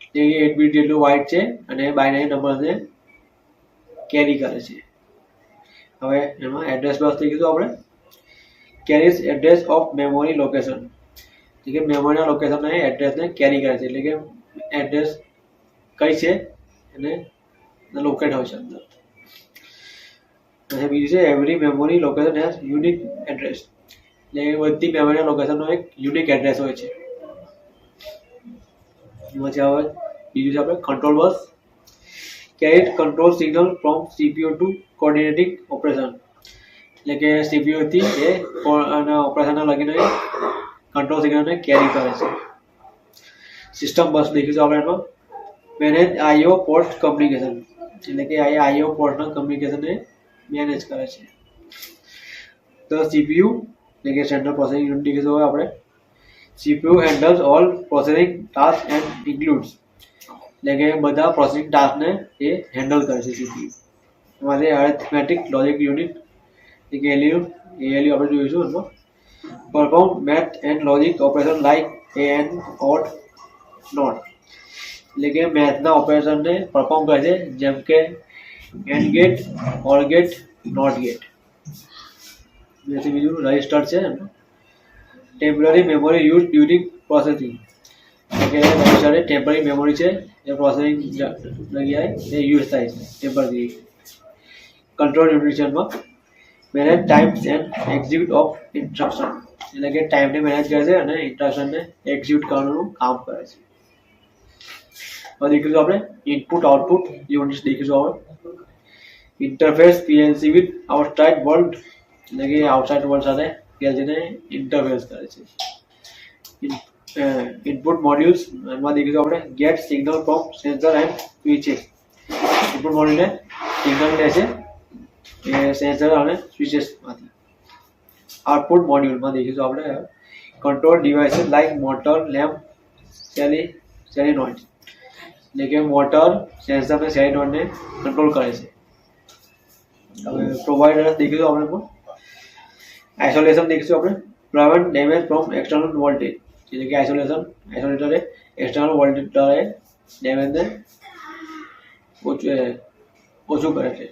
એટલે કે 8 bit જેટલું વાઇડ છે અને બાઇનરી નંબર્સને કેરી કરે છે. હવે એમાં એડ્રેસ બસ થઈ ગયું આપણે. Carries address of memory location. એટલે કે મેમોરીના લોકેશનને એડ્રેસને કેરી કરે છે. એટલે કે એડ્રેસ કઈ છે એને લોકેટ હોય છે અંદર. અને બીજું છે every memory location has unique address. એટલે બધી મેમરીના લોકેશનનો એક યુનિક એડ્રેસ હોય છે. પછી હવે બીજું છે આપણે control bus. Carried control signal from CPU to coordinating operation. એટલે કે સીપીયુ થી એ ઓપરેશનને લગીને કંટ્રોલ સિગ્નલને કેરી કરે છે. સિસ્ટમ બસ દેખીશું આપણે એમાં મેનેજ આઈઓ પોર્ટ કમ્યુનિકેશન. એટલે કે આ આઈઓ પોર્ટના કમ્યુનિકેશનને મેનેજ કરે છે. તો સીપીયુ એટલે કે સેન્ટ્રલ પ્રોસેસિંગ યુનિટ દેખીશું હવે આપણે. CPU handles all processing task and includes. એટલે કે બધા પ્રોસેસિંગ ટાસ્કને એ હેન્ડલ કરે છે સીપીયુ. એમાં એરિથમેટિક લોજિક યુનિટ એટલે કે એલયુ આપણે જોઈશું એમાં perform math and logic operation like and or not. એટલે કે મેથના ઓપરેશનને પરફોર્મ કરે છે જેમ કે and gate, or gate, not gate. બીજું રજિસ્ટર છે. Temporary memory use during processing. એટલે કે રજિસ્ટર એ ટેમ્પરરી મેમરી છે જે પ્રોસેસિંગ જગ્યાએ એ યુઝ થાય છે ટેમ્પરરી. કંટ્રોલ યુનિટમાં manage times and execute of instruction. એટલે કે ટાઈમને મેનેજ કરે છે અને ઇન્સ્ટ્રક્શનને એક્ઝિક્યુટ કરવાનું કામ કરે છે. હવે દેખીશું આપણે ઇનપુટ આઉટપુટ યુનિટ્સ દેખીશું હવે. Interface PLC with outside world. એટલે કે આઉટસાઇડ વર્લ્ડ સાથે પીએલસીને ઇન્ટરફેસ કરે છે. ઇનપુટ મોડ્યુલ્સ એમાં દેખીશું આપણે get signal from sensor and switches. Input મોડ્યુલને સિગ્નલ લે છે એ સેન્સર અને સ્વિચેસમાંથી. આઉટપુટ મોડ્યુલમાં દેખીશું આપણે control devices like motor, lamp, solenoid. એટલે કે મોટર, સેન્સર અને સેલિનોઇડને કંટ્રોલ કરે છે. હવે પ્રોવાઈડર દેખીશું આપણે પણ. આઇસોલેશન દેખીશું આપણે. Prevent damage from external voltage. એટલે કે આઇસોલેટરે એક્સટર્નલ વોલ્ટેજ દ્વારા ડેમેજને ઓછું કરે છે.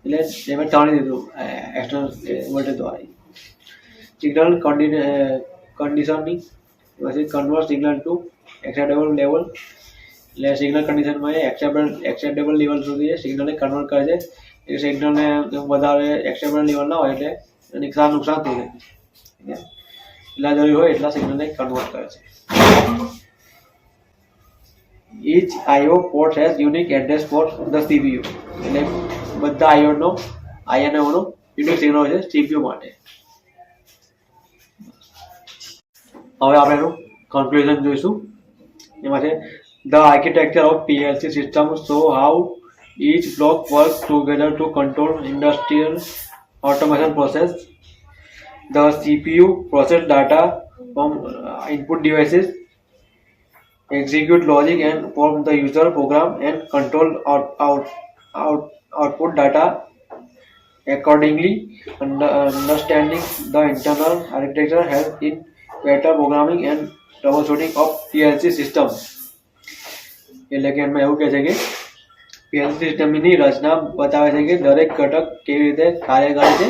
એટલે ડેમેજ થવાની દીધું એક્સટર્નલ વોલ્ટેજ દ્વારા. સિગ્નલ કન્ડિશનિંગ પછી convert signal to acceptable level. એટલે સિગ્નલ કન્ડિશનમાં એક્સેપ્ટેબલ લેવલ સુધી સિગ્નલને કન્વર્ટ કરે છે. એ સિગ્નલને વધારે એક્સેપ્ટેબલ લેવલ ના હોય એટલે નુકસાન થઈ શકે. એટલા જરૂરી હોય એટલા સિગ્નલને કન્વર્ટ કરે છે. Each IO port has unique address for the CPU. એટલે બધા IO યુનિક સિગ્નલ હોય છે CPU માટે. હવે આપણે એનું કન્ક્લુઝન જોઈશું. એમાં છે the architecture of PLC system show how each block works together to control industrial automation process. The CPU process data from input devices, execute logic and form the user program and control output data accordingly. Understanding the internal architecture helps in better programming and troubleshooting of PLC systems. એટલે કે એમાં એવું કહે છે કે PLC સિસ્ટમની રચના બતાવે છે કે દરેક ઘટક કેવી રીતે કાર્ય કરે છે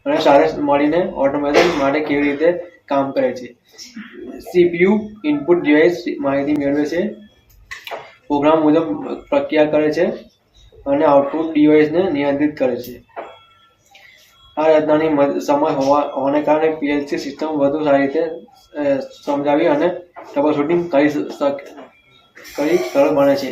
અને સાથે મળીને ઓટોમેશન માટે કેવી રીતે કામ કરે છે. CPU ઇનપુટ ડિવાઇસ માહિતી મેળવે છે, પ્રોગ્રામ મુજબ પ્રક્રિયા કરે છે અને આઉટપુટ ડિવાઇસને નિયંત્રિત કરે છે. આ રચનાની સમજ હોવાને કારણે પીએલસી સિસ્ટમ વધુ સારી રીતે સમજાવી અને ટ્રબલ શૂટિંગ કરી સરળ બને છે.